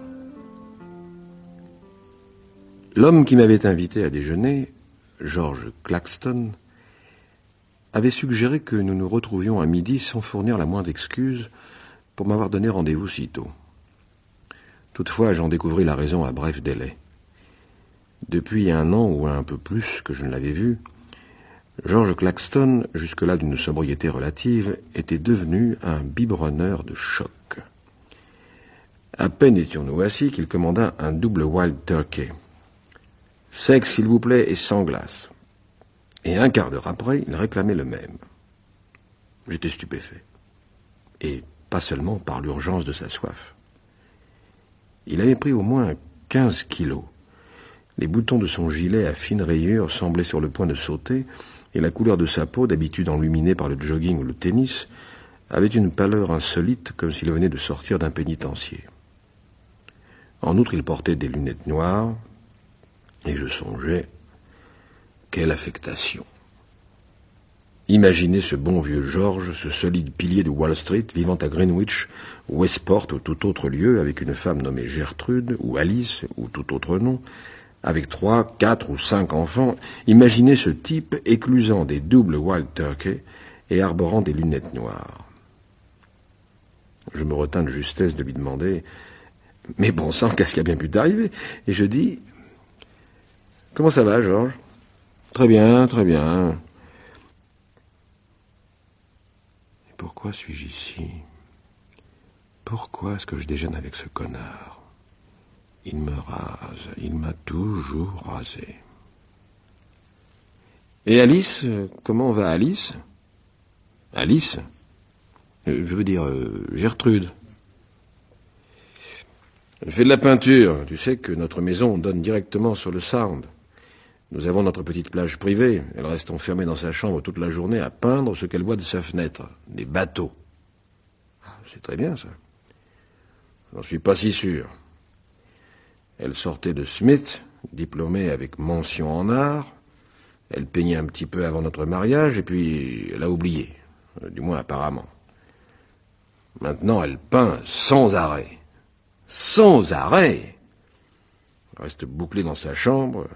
L'homme qui m'avait invité à déjeuner, George Claxton, avait suggéré que nous nous retrouvions à midi sans fournir la moindre excuse pour m'avoir donné rendez-vous si tôt. Toutefois, j'en découvris la raison à bref délai. Depuis 1 an ou un peu plus que je ne l'avais vu, George Claxton, jusque-là d'une sobriété relative, était devenu un biberonneur de choc. À peine étions-nous assis qu'il commanda un double wild turkey. Sec, s'il vous plaît, et sans glace. Et un quart d'heure après, il réclamait le même. J'étais stupéfait. Et pas seulement par l'urgence de sa soif. Il avait pris au moins 15 kilos. Les boutons de son gilet à fines rayures semblaient sur le point de sauter, et la couleur de sa peau, d'habitude enluminée par le jogging ou le tennis, avait une pâleur insolite comme s'il venait de sortir d'un pénitencier. En outre, il portait des lunettes noires, et je songeais, quelle affectation. Imaginez ce bon vieux George, ce solide pilier de Wall Street, vivant à Greenwich, Westport ou tout autre lieu, avec une femme nommée Gertrude, ou Alice, ou tout autre nom, avec 3, 4 ou 5 enfants. Imaginez ce type éclusant des doubles wild turkey et arborant des lunettes noires. Je me retins de justesse de lui demander « Mais bon sang, qu'est-ce qui a bien pu t'arriver ?» Et je dis « Comment ça va, George ?»« Très bien, très bien. » Pourquoi suis-je ici? Pourquoi est-ce que je déjeune avec ce connard? Il me rase, il m'a toujours rasé. Et Alice, comment va Alice? Alice? Je veux dire Gertrude. Elle fait de la peinture. Tu sais que notre maison donne directement sur le Sound. Nous avons notre petite plage privée. Elle reste enfermée dans sa chambre toute la journée à peindre ce qu'elle voit de sa fenêtre. Des bateaux. C'est très bien, ça. J'en suis pas si sûr. Elle sortait de Smith, diplômée avec mention en art. Elle peignait un petit peu avant notre mariage, et puis elle a oublié. Du moins, apparemment. Maintenant, elle peint sans arrêt. Sans arrêt! Elle reste bouclée dans sa chambre.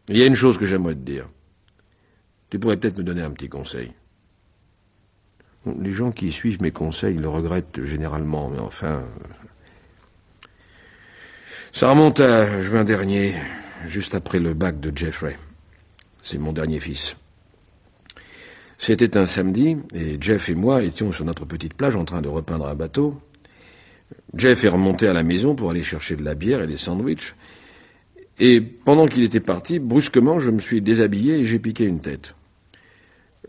Il y a une chose que j'aimerais te dire. Tu pourrais peut-être me donner un petit conseil. Les gens qui suivent mes conseils le regrettent généralement, mais enfin... Ça remonte à juin dernier, juste après le bac de Jeffrey. C'est mon dernier fils. C'était un samedi, et Jeff et moi étions sur notre petite plage en train de repeindre un bateau. Jeff est remonté à la maison pour aller chercher de la bière et des sandwichs. Et pendant qu'il était parti, brusquement, je me suis déshabillé et j'ai piqué une tête.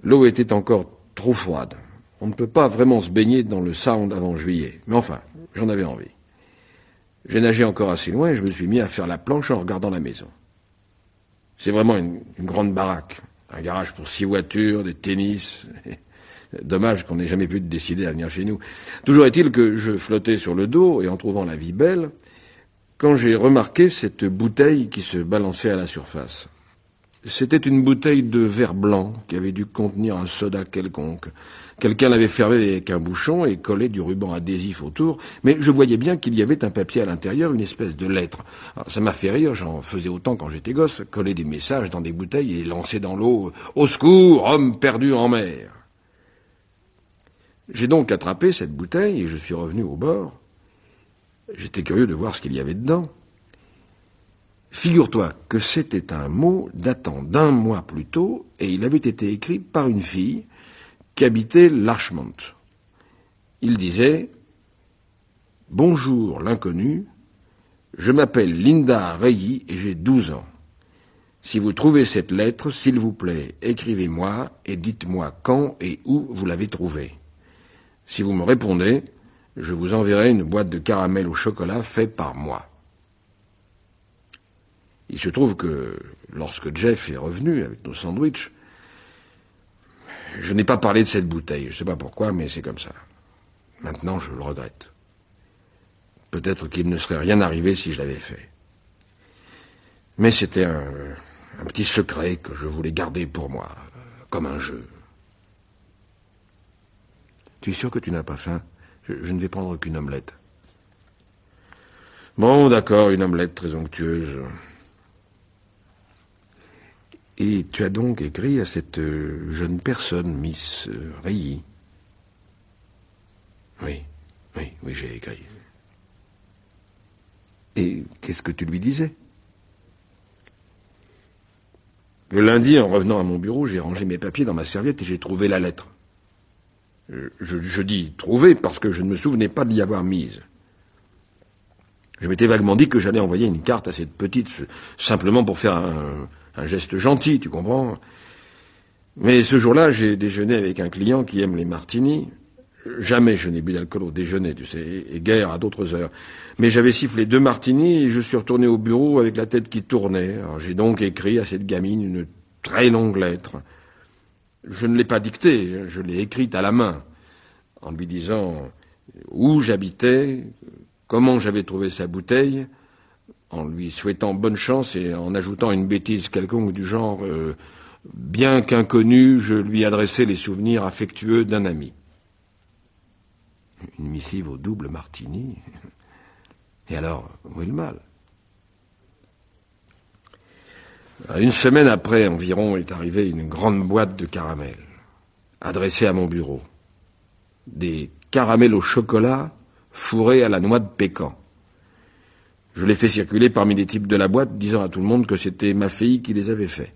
L'eau était encore trop froide. On ne peut pas vraiment se baigner dans le Sound avant juillet. Mais enfin, j'en avais envie. J'ai nagé encore assez loin et je me suis mis à faire la planche en regardant la maison. C'est vraiment une grande baraque. Un garage pour 6 voitures, des tennis. Dommage qu'on n'ait jamais pu décider à venir chez nous. Toujours est-il que je flottais sur le dos et en trouvant la vie belle, quand j'ai remarqué cette bouteille qui se balançait à la surface. C'était une bouteille de verre blanc qui avait dû contenir un soda quelconque. Quelqu'un l'avait fermée avec un bouchon et collé du ruban adhésif autour, mais je voyais bien qu'il y avait un papier à l'intérieur, une espèce de lettre. Alors, ça m'a fait rire, j'en faisais autant quand j'étais gosse, coller des messages dans des bouteilles et les lancer dans l'eau. « Au secours, homme perdu en mer !» J'ai donc attrapé cette bouteille et je suis revenu au bord. J'étais curieux de voir ce qu'il y avait dedans. Figure-toi que c'était un mot datant d'1 mois plus tôt et il avait été écrit par une fille qui habitait Larchmont. Il disait « Bonjour l'inconnu, je m'appelle Linda Reilly et j'ai 12 ans. Si vous trouvez cette lettre, s'il vous plaît, écrivez-moi et dites-moi quand et où vous l'avez trouvée. Si vous me répondez, je vous enverrai une boîte de caramel au chocolat fait par moi. » Il se trouve que, lorsque Jeff est revenu avec nos sandwichs, je n'ai pas parlé de cette bouteille. Je ne sais pas pourquoi, mais c'est comme ça. Maintenant, je le regrette. Peut-être qu'il ne serait rien arrivé si je l'avais fait. Mais c'était un petit secret que je voulais garder pour moi, comme un jeu. Tu es sûr que tu n'as pas faim? Je ne vais prendre qu'une omelette. Bon, d'accord, une omelette très onctueuse. Et tu as donc écrit à cette jeune personne, Miss Reilly? Oui, j'ai écrit. Et qu'est-ce que tu lui disais? Le lundi, en revenant à mon bureau, j'ai rangé mes papiers dans ma serviette et j'ai trouvé la lettre. Je dis trouvé parce que je ne me souvenais pas de l'y avoir mise. Je m'étais vaguement dit que j'allais envoyer une carte à cette petite, simplement pour faire un geste gentil, tu comprends? Mais ce jour-là, j'ai déjeuné avec un client qui aime les martinis. Jamais je n'ai bu d'alcool au déjeuner, tu sais, et guère à d'autres heures. Mais j'avais sifflé 2 martinis et je suis retourné au bureau avec la tête qui tournait. Alors j'ai donc écrit à cette gamine une très longue lettre. Je ne l'ai pas dictée, je l'ai écrite à la main, en lui disant où j'habitais, comment j'avais trouvé sa bouteille, en lui souhaitant bonne chance et en ajoutant une bêtise quelconque du genre bien qu'inconnu, je lui adressais les souvenirs affectueux d'un ami. Une missive au double martini. Et alors, où est le mal? Une semaine après environ est arrivée une grande boîte de caramels, adressée à mon bureau. Des caramels au chocolat fourrés à la noix de pécan. Je les fais circuler parmi les types de la boîte, disant à tout le monde que c'était ma fille qui les avait faits.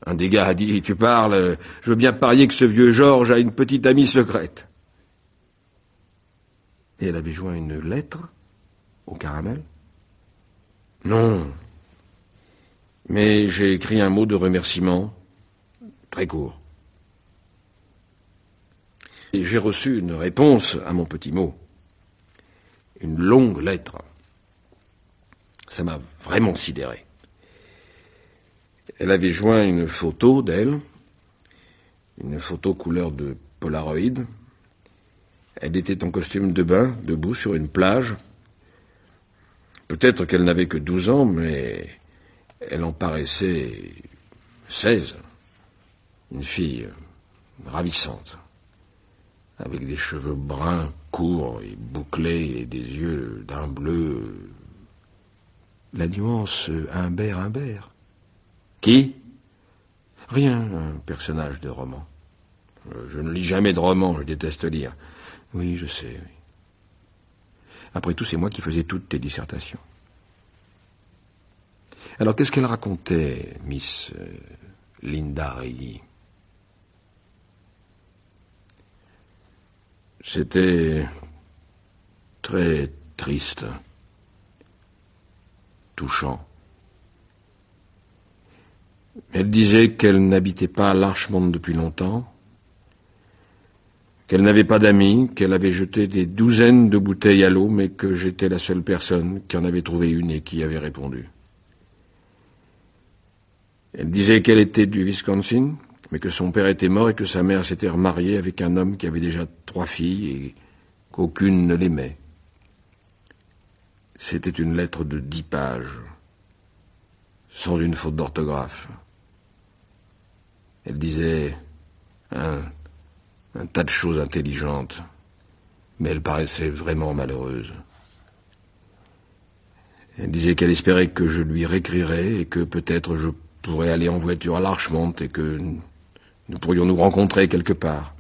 Un des gars a dit, tu parles, je veux bien parier que ce vieux Georges a une petite amie secrète. Et elle avait joint une lettre au caramel? Non. Mais j'ai écrit un mot de remerciement, très court. Et j'ai reçu une réponse à mon petit mot. Une longue lettre. Ça m'a vraiment sidéré. Elle avait joint une photo d'elle, une photo couleur de Polaroid. Elle était en costume de bain, debout sur une plage. Peut-être qu'elle n'avait que 12 ans, mais elle en paraissait 16. Une fille ravissante, avec des cheveux bruns, courts et bouclés, et des yeux d'un bleu... La nuance Humbert. Qui? Rien, un personnage de roman. Je ne lis jamais de romans, je déteste lire. Oui, je sais, oui. Après tout, c'est moi qui faisais toutes tes dissertations. Alors, qu'est-ce qu'elle racontait, Miss Linda Reilly? C'était très triste, touchant. Elle disait qu'elle n'habitait pas à Larchmont depuis longtemps, qu'elle n'avait pas d'amis, qu'elle avait jeté des douzaines de bouteilles à l'eau, mais que j'étais la seule personne qui en avait trouvé une et qui avait répondu. Elle disait qu'elle était du Wisconsin, mais que son père était mort et que sa mère s'était remariée avec un homme qui avait déjà 3 filles et qu'aucune ne l'aimait. C'était une lettre de 10 pages, sans une faute d'orthographe. Elle disait un tas de choses intelligentes, mais elle paraissait vraiment malheureuse. Elle disait qu'elle espérait que je lui réécrirais et que peut-être je pourrais aller en voiture à Larchmont et que nous pourrions nous rencontrer quelque part.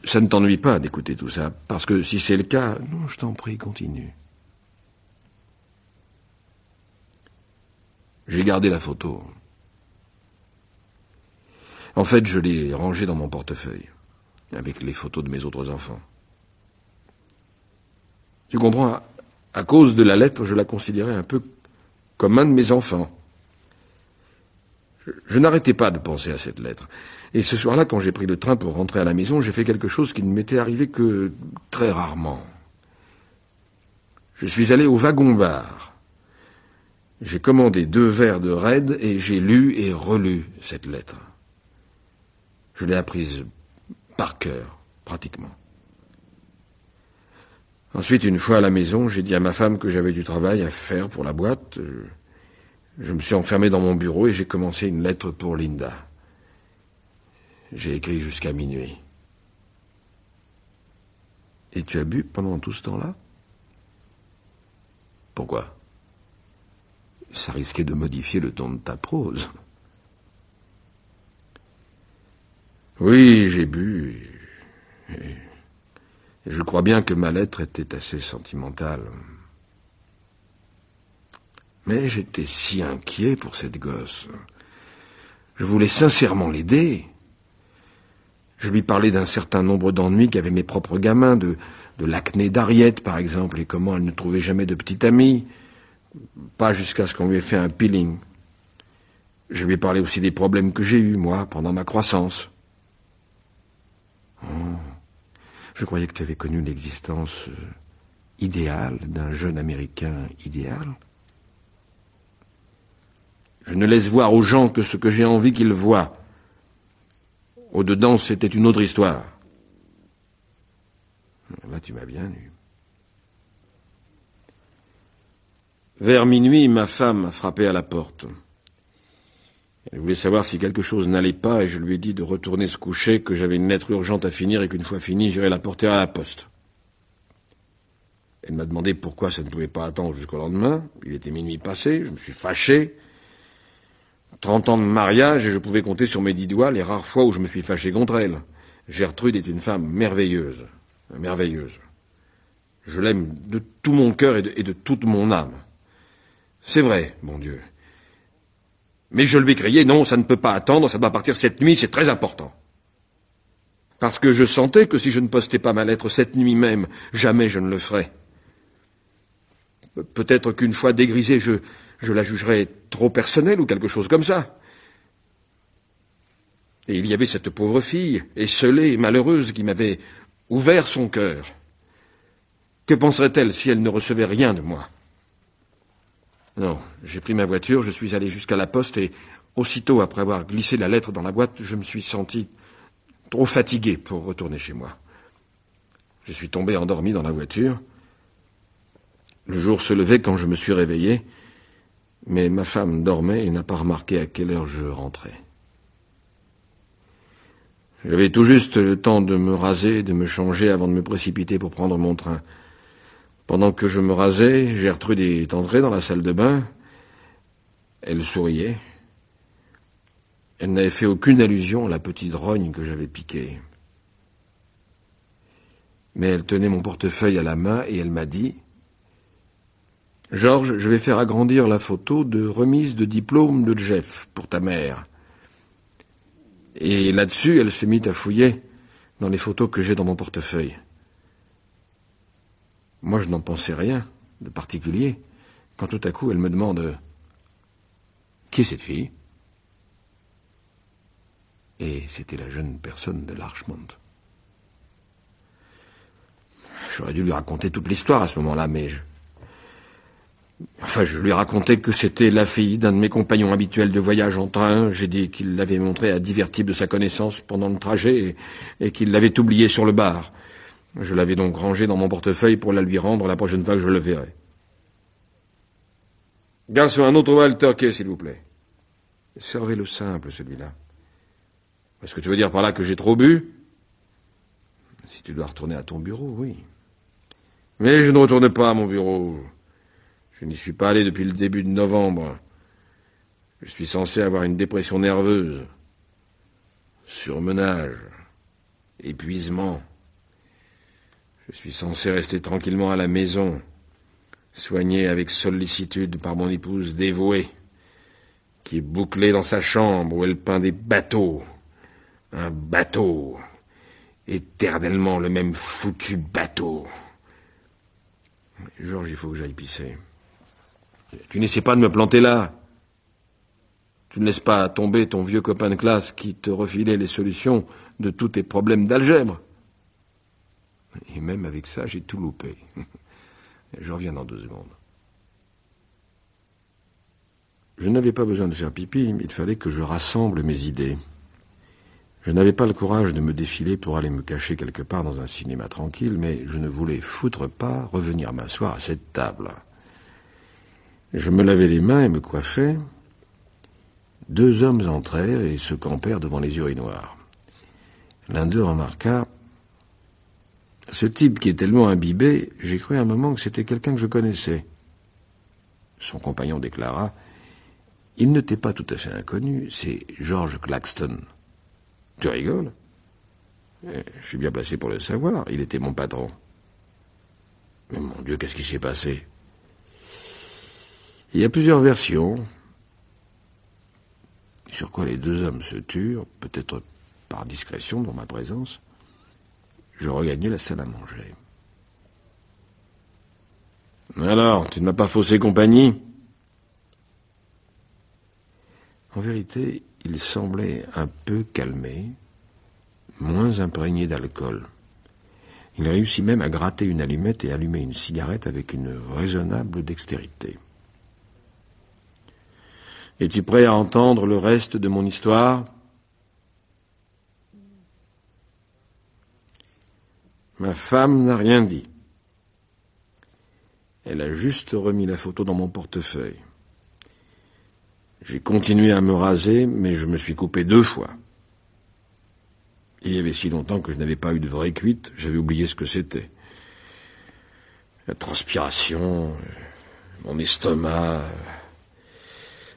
Ça ne t'ennuie pas d'écouter tout ça, parce que si c'est le cas... Non, je t'en prie, continue. J'ai gardé la photo. En fait, je l'ai rangée dans mon portefeuille, avec les photos de mes autres enfants. Tu comprends, à cause de la lettre, je la considérais un peu comme un de mes enfants. Je n'arrêtais pas de penser à cette lettre. Et ce soir-là, quand j'ai pris le train pour rentrer à la maison, j'ai fait quelque chose qui ne m'était arrivé que très rarement. Je suis allé au wagon-bar. J'ai commandé 2 verres de Red et j'ai lu et relu cette lettre. Je l'ai apprise par cœur, pratiquement. Ensuite, une fois à la maison, j'ai dit à ma femme que j'avais du travail à faire pour la boîte. Je me suis enfermé dans mon bureau et j'ai commencé une lettre pour Linda. J'ai écrit jusqu'à minuit. Et tu as bu pendant tout ce temps-là? Pourquoi? Ça risquait de modifier le ton de ta prose. Oui, j'ai bu. Et je crois bien que ma lettre était assez sentimentale. Mais j'étais si inquiet pour cette gosse. Je voulais sincèrement l'aider. Je lui parlais d'un certain nombre d'ennuis qu'avaient mes propres gamins, de l'acné d'Harriet, par exemple, et comment elle ne trouvait jamais de petite amie, pas jusqu'à ce qu'on lui ait fait un peeling. Je lui ai parlé aussi des problèmes que j'ai eus, moi, pendant ma croissance. Oh, je croyais que tu avais connu l'existence idéale d'un jeune Américain idéal. Je ne laisse voir aux gens que ce que j'ai envie qu'ils voient. Au-dedans, c'était une autre histoire. Là, tu m'as bien eu. Vers minuit, ma femme a frappé à la porte. Elle voulait savoir si quelque chose n'allait pas et je lui ai dit de retourner se coucher, que j'avais une lettre urgente à finir et qu'une fois finie, j'irais la porter à la poste. Elle m'a demandé pourquoi ça ne pouvait pas attendre jusqu'au lendemain. Il était minuit passé, je me suis fâché. 30 ans de mariage et je pouvais compter sur mes 10 doigts les rares fois où je me suis fâché contre elle. Gertrude est une femme merveilleuse. Merveilleuse. Je l'aime de tout mon cœur et de toute mon âme. C'est vrai, mon Dieu. Mais je lui ai crié, non, ça ne peut pas attendre, ça doit partir cette nuit, c'est très important. Parce que je sentais que si je ne postais pas ma lettre cette nuit même, jamais je ne le ferais. Peut-être qu'une fois dégrisée, je la jugerais trop personnelle ou quelque chose comme ça. Et il y avait cette pauvre fille, esseulée et malheureuse, qui m'avait ouvert son cœur. Que penserait-elle si elle ne recevait rien de moi? Non, j'ai pris ma voiture, je suis allé jusqu'à la poste et, aussitôt après avoir glissé la lettre dans la boîte, je me suis senti trop fatigué pour retourner chez moi. Je suis tombé endormi dans la voiture. Le jour se levait quand je me suis réveillé, mais ma femme dormait et n'a pas remarqué à quelle heure je rentrais. J'avais tout juste le temps de me raser, de me changer avant de me précipiter pour prendre mon train. Pendant que je me rasais, Gertrude est entrée dans la salle de bain. Elle souriait. Elle n'avait fait aucune allusion à la petite rogne que j'avais piquée. Mais elle tenait mon portefeuille à la main et elle m'a dit « Georges, je vais faire agrandir la photo de remise de diplôme de Jeff pour ta mère. » Et là-dessus, elle se mit à fouiller dans les photos que j'ai dans mon portefeuille. Moi, je n'en pensais rien de particulier, quand tout à coup, elle me demande « Qui est cette fille ?» Et c'était la jeune personne de Larchmont. J'aurais dû lui raconter toute l'histoire à ce moment-là, mais je lui ai raconté que c'était la fille d'un de mes compagnons habituels de voyage en train. J'ai dit qu'il l'avait montrée à divers types de sa connaissance pendant le trajet et qu'il l'avait oubliée sur le bar. Je l'avais donc rangée dans mon portefeuille pour la lui rendre la prochaine fois que je le verrai. Garçon, un autre Wild Turkey, s'il vous plaît. Servez le simple, celui-là. Est-ce que tu veux dire par là que j'ai trop bu? Si tu dois retourner à ton bureau, oui. Mais je ne retourne pas à mon bureau. Je n'y suis pas allé depuis le début de novembre. Je suis censé avoir une dépression nerveuse, surmenage, épuisement. Je suis censé rester tranquillement à la maison, soigné avec sollicitude par mon épouse dévouée, qui est bouclée dans sa chambre où elle peint des bateaux. Un bateau. Éternellement le même foutu bateau. Georges, il faut que j'aille pisser. Tu n'essaies pas de me planter là. Tu ne laisses pas tomber ton vieux copain de classe qui te refilait les solutions de tous tes problèmes d'algèbre. Et même avec ça, j'ai tout loupé. Je reviens dans 2 secondes. Je n'avais pas besoin de faire pipi, il fallait que je rassemble mes idées. Je n'avais pas le courage de me défiler pour aller me cacher quelque part dans un cinéma tranquille, mais je ne voulais foutre pas revenir m'asseoir à cette table. Je me lavais les mains et me coiffais. 2 hommes entrèrent et se campèrent devant les urinoirs. L'un d'eux remarqua « Ce type qui est tellement imbibé, j'ai cru un moment que c'était quelqu'un que je connaissais. » Son compagnon déclara « Il ne t'est pas tout à fait inconnu, c'est George Claxton. » « Tu rigoles ? Je suis bien placé pour le savoir, il était mon patron. » « Mais mon Dieu, qu'est-ce qui s'est passé ?» Il y a plusieurs versions sur quoi les 2 hommes se turent, peut-être par discrétion dans ma présence. Je regagnai la salle à manger. « Alors, tu ne m'as pas faussé compagnie ?» En vérité, il semblait un peu calmé, moins imprégné d'alcool. Il réussit même à gratter une allumette et allumer une cigarette avec une raisonnable dextérité. « Es-tu prêt à entendre le reste de mon histoire ? » Ma femme n'a rien dit. Elle a juste remis la photo dans mon portefeuille. J'ai continué à me raser, mais je me suis coupé 2 fois. Il y avait si longtemps que je n'avais pas eu de vraie cuite, j'avais oublié ce que c'était. La transpiration, mon estomac.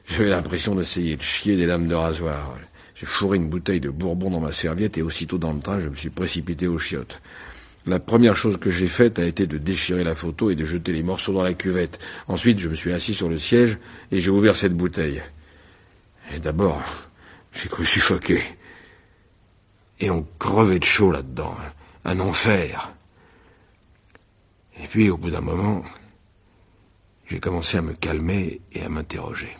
J'avais l'impression d'essayer de chier des lames de rasoir. J'ai fourré une bouteille de bourbon dans ma serviette et aussitôt dans le train, je me suis précipité aux chiottes. La première chose que j'ai faite a été de déchirer la photo et de jeter les morceaux dans la cuvette. Ensuite, je me suis assis sur le siège et j'ai ouvert cette bouteille. Et d'abord, j'ai cru suffoquer. Et on crevait de chaud là-dedans. Un enfer. Et puis, au bout d'un moment, j'ai commencé à me calmer et à m'interroger.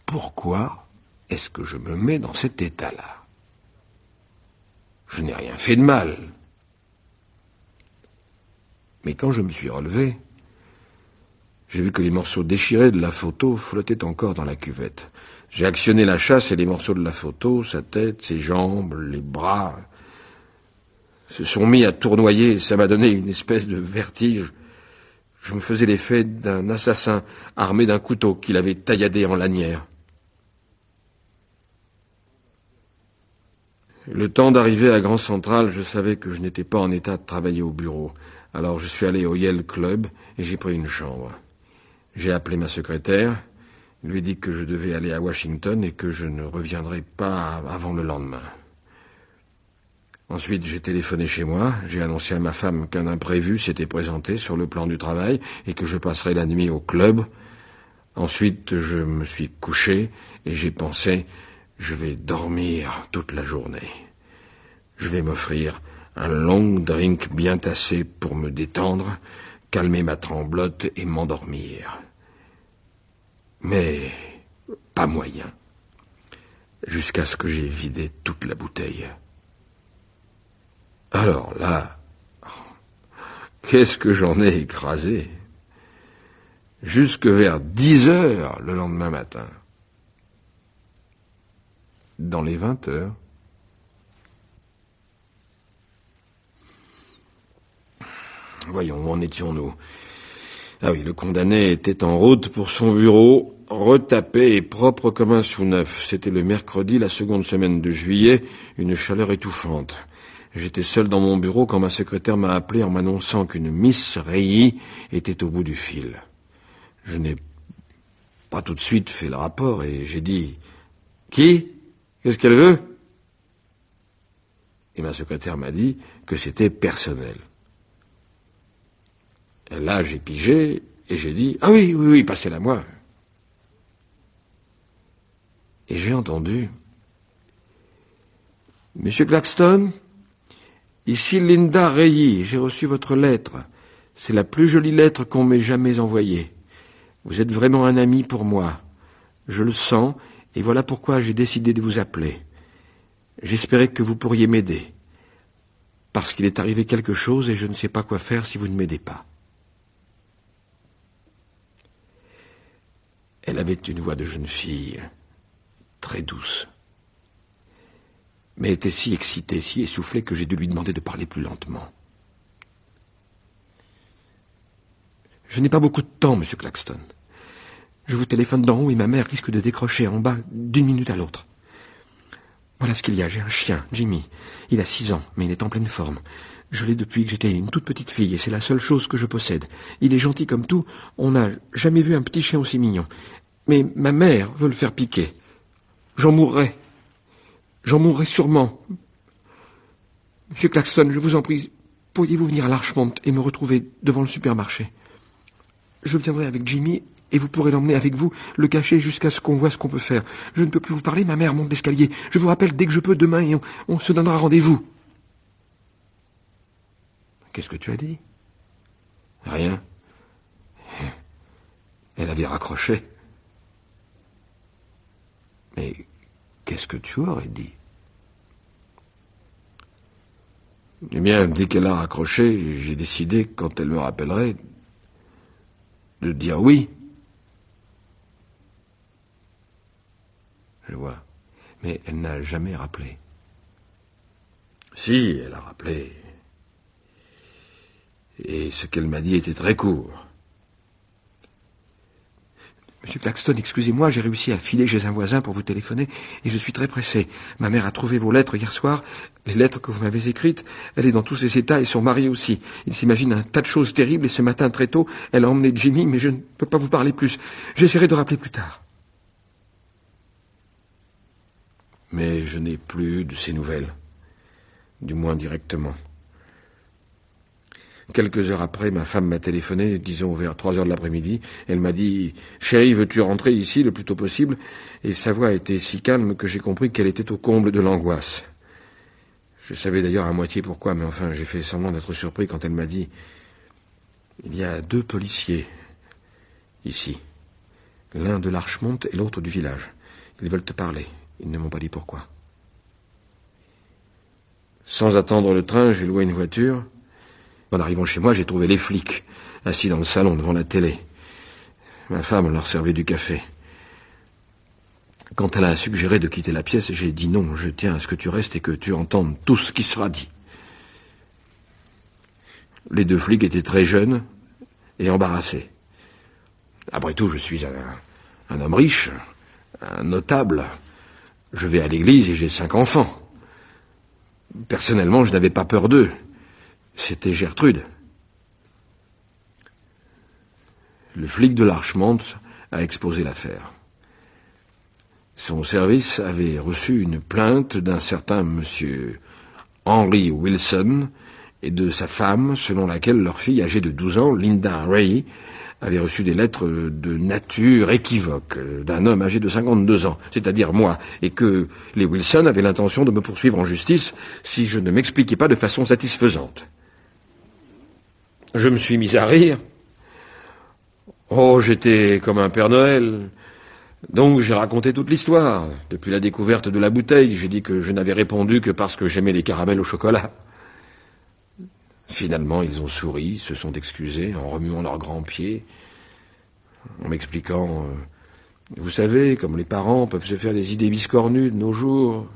Pourquoi est-ce que je me mets dans cet état-là ? Je n'ai rien fait de mal. Mais quand je me suis relevé, j'ai vu que les morceaux déchirés de la photo flottaient encore dans la cuvette. J'ai actionné la chasse et les morceaux de la photo, sa tête, ses jambes, les bras, se sont mis à tournoyer et ça m'a donné une espèce de vertige. Je me faisais l'effet d'un assassin armé d'un couteau qu'il avait tailladé en lanière. Le temps d'arriver à Grand Central, je savais que je n'étais pas en état de travailler au bureau. Alors je suis allé au Yale Club et j'ai pris une chambre. J'ai appelé ma secrétaire, lui ai dit que je devais aller à Washington et que je ne reviendrais pas avant le lendemain. Ensuite, j'ai téléphoné chez moi, j'ai annoncé à ma femme qu'un imprévu s'était présenté sur le plan du travail et que je passerais la nuit au club. Ensuite, je me suis couché et j'ai pensé... Je vais dormir toute la journée. Je vais m'offrir un long drink bien tassé pour me détendre, calmer ma tremblote et m'endormir. Mais pas moyen. Jusqu'à ce que j'ai vidé toute la bouteille. Alors là, qu'est-ce que j'en ai écrasé ? Jusque vers 10 heures le lendemain matin. Dans les 20 heures. Voyons, où en étions-nous ? Ah oui, le condamné était en route pour son bureau, retapé et propre comme un sous-neuf. C'était le mercredi, la seconde semaine de juillet, une chaleur étouffante. J'étais seul dans mon bureau quand ma secrétaire m'a appelé en m'annonçant qu'une Miss Reilly était au bout du fil. Je n'ai pas tout de suite fait le rapport et j'ai dit « Qui ? Qu'est-ce qu'elle veut ?» Et ma secrétaire m'a dit que c'était personnel. Et là, j'ai pigé et j'ai dit « Ah oui, passez-la moi. » Et j'ai entendu « Monsieur Claxton, ici Linda Reilly, j'ai reçu votre lettre. C'est la plus jolie lettre qu'on m'ait jamais envoyée. Vous êtes vraiment un ami pour moi. Je le sens. Et voilà pourquoi j'ai décidé de vous appeler. J'espérais que vous pourriez m'aider. Parce qu'il est arrivé quelque chose et je ne sais pas quoi faire si vous ne m'aidez pas. » Elle avait une voix de jeune fille, très douce, mais était si excité, si essoufflé que j'ai dû lui demander de parler plus lentement. « Je n'ai pas beaucoup de temps, Monsieur Claxton. Je vous téléphone d'en haut et ma mère risque de décrocher en bas d'une minute à l'autre. Voilà ce qu'il y a, j'ai un chien, Jimmy. Il a 6 ans, mais il est en pleine forme. Je l'ai depuis que j'étais une toute petite fille et c'est la seule chose que je possède. Il est gentil comme tout, on n'a jamais vu un petit chien aussi mignon. Mais ma mère veut le faire piquer. J'en mourrai. J'en mourrai sûrement. Monsieur Claxton, je vous en prie, pourriez-vous venir à Larchmont et me retrouver devant le supermarché? Je viendrai avec Jimmy et vous pourrez l'emmener avec vous, le cacher jusqu'à ce qu'on voit ce qu'on peut faire. Je ne peux plus vous parler, ma mère monte l'escalier. Je vous rappelle dès que je peux demain et on se donnera rendez-vous. Qu'est-ce que tu as dit? Rien. Elle avait raccroché. Mais qu'est-ce que tu aurais dit? Eh bien, dès qu'elle a raccroché, j'ai décidé, quand elle me rappellerait, de dire oui. Je vois. Mais elle n'a jamais rappelé. Si, elle a rappelé. Et ce qu'elle m'a dit était très court. Monsieur Claxton, excusez-moi, j'ai réussi à filer chez un voisin pour vous téléphoner et je suis très pressé. Ma mère a trouvé vos lettres hier soir, les lettres que vous m'avez écrites. Elle est dans tous ses états et son mari aussi. Il s'imagine un tas de choses terribles et ce matin très tôt, elle a emmené Jimmy, mais je ne peux pas vous parler plus. J'essaierai de rappeler plus tard. Mais je n'ai plus eu de ces nouvelles, du moins directement. Quelques heures après, ma femme m'a téléphoné, disons vers 3 heures de l'après-midi. Elle m'a dit « Chérie, veux-tu rentrer ici le plus tôt possible ?» Et sa voix était si calme que j'ai compris qu'elle était au comble de l'angoisse. Je savais d'ailleurs à moitié pourquoi, mais enfin, j'ai fait semblant d'être surpris quand elle m'a dit « Il y a 2 policiers ici, l'un de Larchmont et l'autre du village. Ils veulent te parler. Ils ne m'ont pas dit pourquoi. » Sans attendre le train, j'ai loué une voiture. En arrivant chez moi, j'ai trouvé les flics, assis dans le salon devant la télé. Ma femme leur servait du café. Quand elle a suggéré de quitter la pièce, j'ai dit non, je tiens à ce que tu restes et que tu entendes tout ce qui sera dit. Les 2 flics étaient très jeunes et embarrassés. Après tout, je suis un homme riche, un notable. Je vais à l'église et j'ai 5 enfants. Personnellement, je n'avais pas peur d'eux. C'était Gertrude. Le flic de Larchmont a exposé l'affaire. Son service avait reçu une plainte d'un certain monsieur Henry Wilson et de sa femme, selon laquelle leur fille âgée de 12 ans, Linda Ray, avait reçu des lettres de nature équivoque d'un homme âgé de 52 ans, c'est-à-dire moi, et que les Wilson avaient l'intention de me poursuivre en justice si je ne m'expliquais pas de façon satisfaisante. Je me suis mis à rire. Oh, j'étais comme un Père Noël. Donc j'ai raconté toute l'histoire. Depuis la découverte de la bouteille, j'ai dit que je n'avais répondu que parce que j'aimais les caramels au chocolat. Finalement, ils ont souri, se sont excusés en remuant leurs grands pieds, en m'expliquant vous savez, comme les parents peuvent se faire des idées biscornues de nos jours.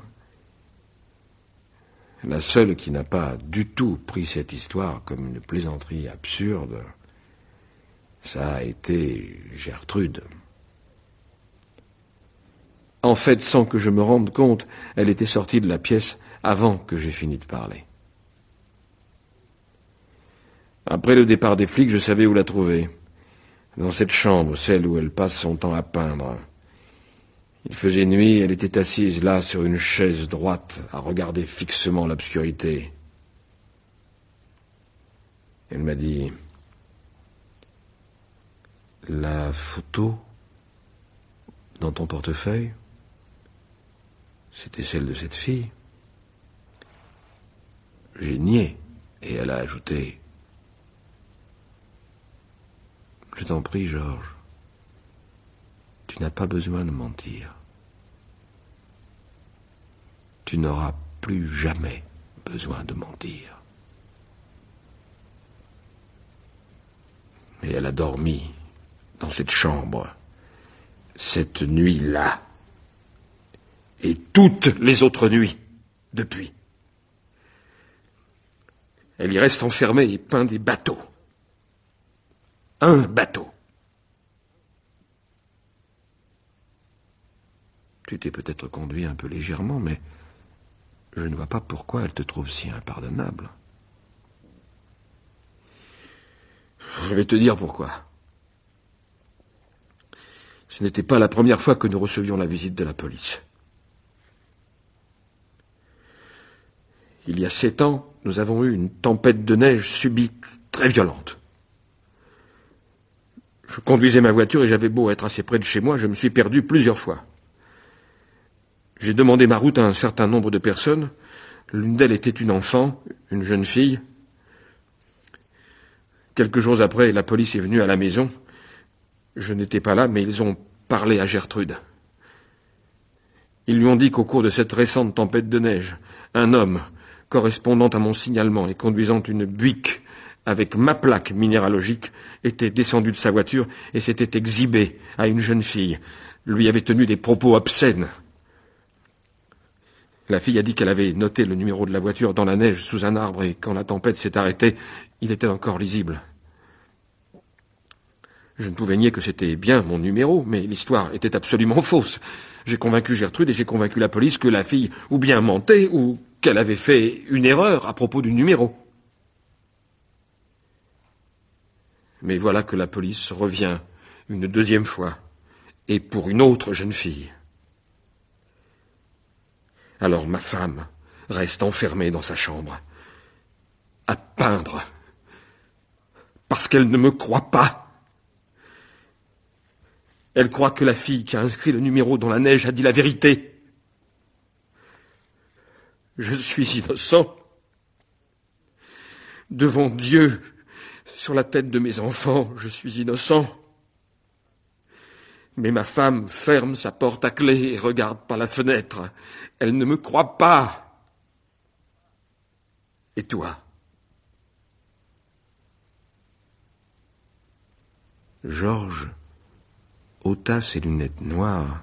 La seule qui n'a pas du tout pris cette histoire comme une plaisanterie absurde, ça a été Gertrude. En fait, sans que je me rende compte, elle était sortie de la pièce avant que j'aie fini de parler. Après le départ des flics, je savais où la trouver. Dans cette chambre, celle où elle passe son temps à peindre. Il faisait nuit, elle était assise là sur une chaise droite, à regarder fixement l'obscurité. Elle m'a dit « La photo dans ton portefeuille, c'était celle de cette fille. » J'ai nié, et elle a ajouté « Je t'en prie, Georges, tu n'as pas besoin de mentir. Tu n'auras plus jamais besoin de mentir. » Et elle a dormi dans cette chambre, cette nuit-là, et toutes les autres nuits depuis. Elle y reste enfermée et peint des bateaux. Un bateau. Tu t'es peut-être conduit un peu légèrement, mais je ne vois pas pourquoi elle te trouve si impardonnable. Je vais te dire pourquoi. Ce n'était pas la première fois que nous recevions la visite de la police. Il y a 7 ans, nous avons eu une tempête de neige subite très violente. Je conduisais ma voiture et j'avais beau être assez près de chez moi, je me suis perdu plusieurs fois. J'ai demandé ma route à un certain nombre de personnes. L'une d'elles était une enfant, une jeune fille. Quelques jours après, la police est venue à la maison. Je n'étais pas là, mais ils ont parlé à Gertrude. Ils lui ont dit qu'au cours de cette récente tempête de neige, un homme, correspondant à mon signalement et conduisant une Buick avec ma plaque minéralogique, était descendu de sa voiture et s'était exhibé à une jeune fille, lui avait tenu des propos obscènes. La fille a dit qu'elle avait noté le numéro de la voiture dans la neige sous un arbre et quand la tempête s'est arrêtée, il était encore lisible. Je ne pouvais nier que c'était bien mon numéro, mais l'histoire était absolument fausse. J'ai convaincu Gertrude et j'ai convaincu la police que la fille ou bien mentait ou qu'elle avait fait une erreur à propos du numéro. Mais voilà que la police revient une deuxième fois, et pour une autre jeune fille. Alors ma femme reste enfermée dans sa chambre, à peindre, parce qu'elle ne me croit pas. Elle croit que la fille qui a inscrit le numéro dans la neige a dit la vérité. Je suis innocent. Devant Dieu, sur la tête de mes enfants, je suis innocent. Mais ma femme ferme sa porte à clé et regarde par la fenêtre. Elle ne me croit pas. Et toi? Georges ôta ses lunettes noires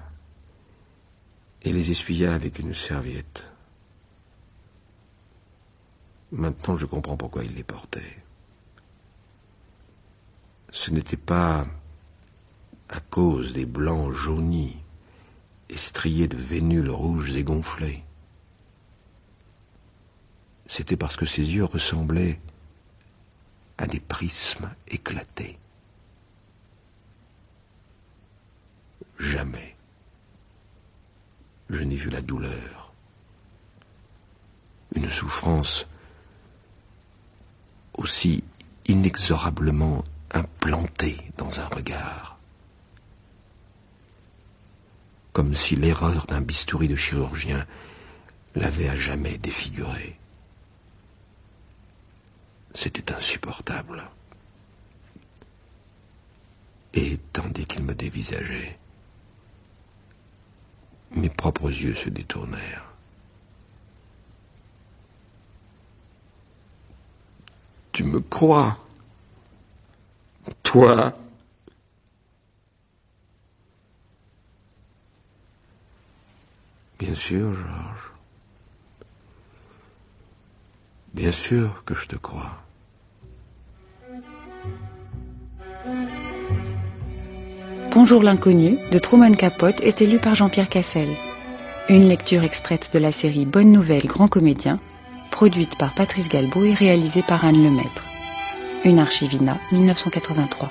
et les essuya avec une serviette. Maintenant, je comprends pourquoi il les portait. Ce n'était pas à cause des blancs jaunis et striés de vénules rouges et gonflées. C'était parce que ses yeux ressemblaient à des prismes éclatés. Jamais je n'ai vu la douleur, une souffrance aussi inexorablement implantée dans un regard, comme si l'erreur d'un bistouri de chirurgien l'avait à jamais défiguré. C'était insupportable. Et tandis qu'il me dévisageait, mes propres yeux se détournèrent. Tu me crois, toi? Bien sûr, Georges. Bien sûr que je te crois. Bonjour l'inconnu de Truman Capote est lu par Jean-Pierre Cassel. Une lecture extraite de la série Bonne Nouvelle Grand Comédien, produite par Patrice Galbaud et réalisée par Anne Lemaître. Une Archivina 1983.